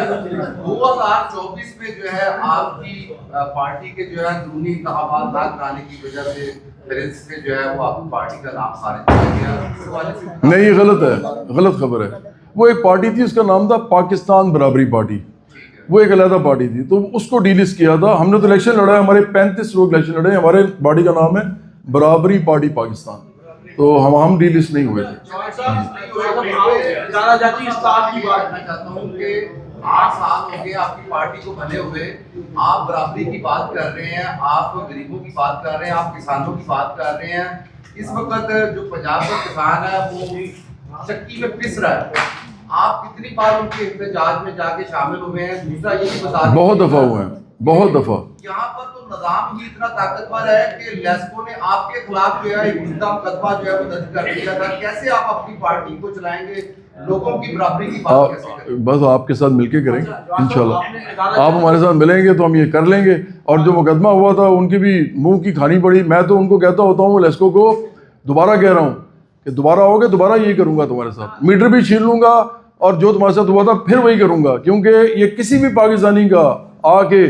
2024 میں جو ہے آپ کی پارٹی کے جو ہے اندرونی انتخابات نہ کرانے کی وجہ سے پھر سے جو ہے وہ آپ کی پارٹی کا نام خارج کیا گیا. نہیں، یہ غلط ہے، غلط خبر ہے. وہ ایک پارٹی تھی، اس کا نام تھا پاکستان برابری پارٹی. وہ ایک علیحدہ پارٹی تھی، تو اس کو ڈی لسٹ کیا تھا. ہم نے تو الیکشن لڑا ہے، ہمارے 35 لوگ الیکشن لڑے ہیں. ہمارے پارٹی کا نام ہے برابری پارٹی پاکستان. تو ہم ڈی لسٹ نہیں ہوئے تھے. چاہتا ہوں کہ 8 سال ہو گئے آپ کی پارٹی کو بنے ہوئے، آپ برابری کی بات کر رہے ہیں، آپ غریبوں کی بات کر رہے ہیں، آپ کسانوں کی بات کر رہے ہیں. اس وقت جو پنجاب کا کسان ہے وہ چکی میں پس رہا ہے. آپ کتنی بار ان کے احتجاج میں جا کے شامل ہوئے ہیں؟ دوسرا یہ بھی بتا دیں. بہت دفعہ ہوئے ہیں، بہت دفعہ. یہاں پر تو نظام ہی اتنا طاقتور ہے کہ لیسکو نے آپ کے خلاف جو ہے ایک مقدمہ جو ہے وہ درج کر دیا تھا. کیسے آپ اپنی پارٹی کو چلائیں گے؟ لوگوں کی برابری کی بات کیسے کریں؟ بس آپ کے ساتھ مل کے کریں گے انشاءاللہ. آپ ہمارے ساتھ ملیں گے تو ہم یہ کر لیں گے. اور جو مقدمہ ہوا تھا ان کی بھی منہ کی کھانی پڑی. میں تو ان کو کہتا ہوتا ہوں، لیسکو کو دوبارہ کہہ رہا ہوں کہ دوبارہ ہوگے، دوبارہ یہی کروں گا تمہارے ساتھ. میٹر بھی چھین لوں گا اور جو تمہارے ساتھ ہوا تھا پھر وہی کروں گا. کیونکہ یہ کسی بھی پاکستانی کا آ کے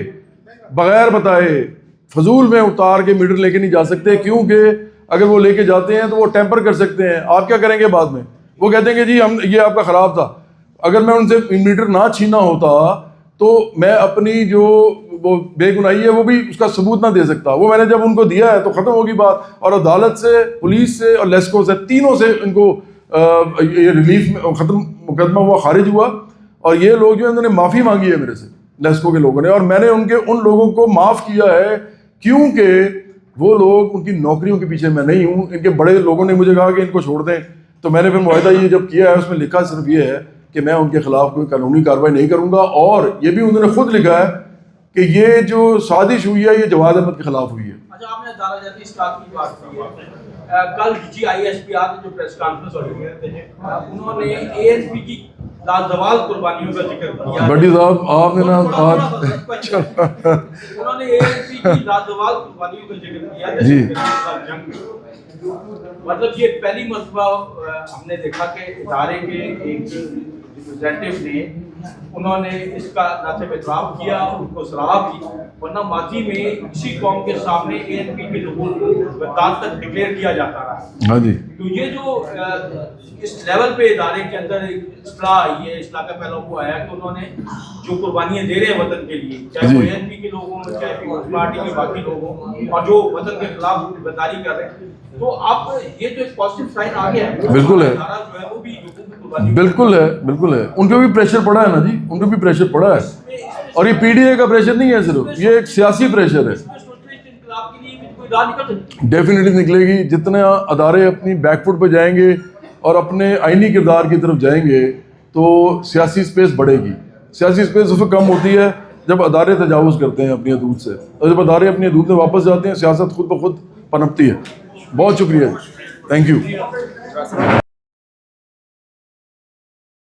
بغیر بتائے فضول میں اتار کے میٹر لے کے نہیں جا سکتے، کیونکہ اگر وہ لے کے جاتے ہیں تو وہ ٹیمپر کر سکتے ہیں. آپ کیا کریں گے بعد میں؟ وہ کہتے ہیں کہ جی ہم یہ آپ کا خراب تھا. اگر میں ان سے میٹر نہ چھینا ہوتا تو میں اپنی جو وہ بے گناہی ہے وہ بھی اس کا ثبوت نہ دے سکتا. وہ میں نے جب ان کو دیا ہے تو ختم ہوگی بات. اور عدالت سے، پولیس سے اور لیسکو سے، تینوں سے ان کو یہ ریلیف میں ختم، مقدمہ ہوا، خارج ہوا. اور یہ لوگ جو انہوں نے معافی مانگی ہے میرے سے، لیسکو کے لوگوں نے، اور میں نے ان لوگوں کو معاف کیا ہے کیونکہ وہ لوگ، ان کی نوکریوں کے پیچھے میں نہیں ہوں. ان کے بڑے لوگوں نے مجھے کہا کہ ان کو چھوڑ دیں، تو میں نے پھر معاہدہ یہ جب کیا ہے اس میں لکھا صرف یہ ہے کہ میں ان کے خلاف کوئی قانونی کارروائی نہیں کروں گا. اور یہ بھی انہوں نے خود لکھا ہے کہ یہ جو سازش ہوئی ہے یہ جواد احمد کے خلاف ہوئی ہے. اچھا، آپ نے عدالت جاتی اصلاح کی بات کی ہے. کل GISPR نے جو پریس کانفرنس ہوئی ہے انہوں نے ASP کی لازوال قربانیوں کا ذکر کیا. بٹی صاحب آپ نے نا آج انہوں نے ASP کی لازوال قربانیوں کا ذکر کیا جی. مطلب یہ پہلی مرتبہ ہم نے دیکھا کہ ادارے کے ایک ریپرزینٹیو نے انہوں نے اس کا نہ صرف اعتراف کیا، ان کو صلاح دی، ورنہ ماضی میں اسی قوم کے سامنے ANP کے لوگوں کو غدار تک ڈکلیئر کیا جاتا رہا. ہاں جی. تو یہ جو اس لیول پہ ادارے کے اندر ایک اصلاح آئی ہے، اصلاح کا پہلا وہ آیا کہ انہوں نے جو قربانیاں دے رہے ہیں وطن کے لیے، چاہے وہ ANP کے لوگ ہوں، چاہے پیپلز پارٹی کے باقی لوگ ہوں، اور جو وطن کے خلاف غداری کر رہے ہیں، تو اب یہ جو ایک پازیٹیو سائن آ گیا ہے. بالکل ہے، ادارہ جو ہے وہ بھی بالکل ہے، بالکل ہے. ان کو بھی پریشر پڑا ہے نا جی، ان کو بھی پریشر پڑا ہے. اور یہ PDA کا پریشر نہیں ہے صرف، یہ ایک سیاسی پریشر ہے. ڈیفینیٹلی نکلے گی. جتنے ادارے اپنی بیک فٹ پہ جائیں گے اور اپنے آئینی کردار کی طرف جائیں گے تو سیاسی سپیس بڑھے گی. سیاسی سپیس اس وقت کم ہوتی ہے جب ادارے تجاوز کرتے ہیں اپنی حدود سے، اور جب ادارے اپنی حدود میں واپس جاتے ہیں سیاست خود بخود پنپتی ہے. بہت شکریہ، تھینک یو.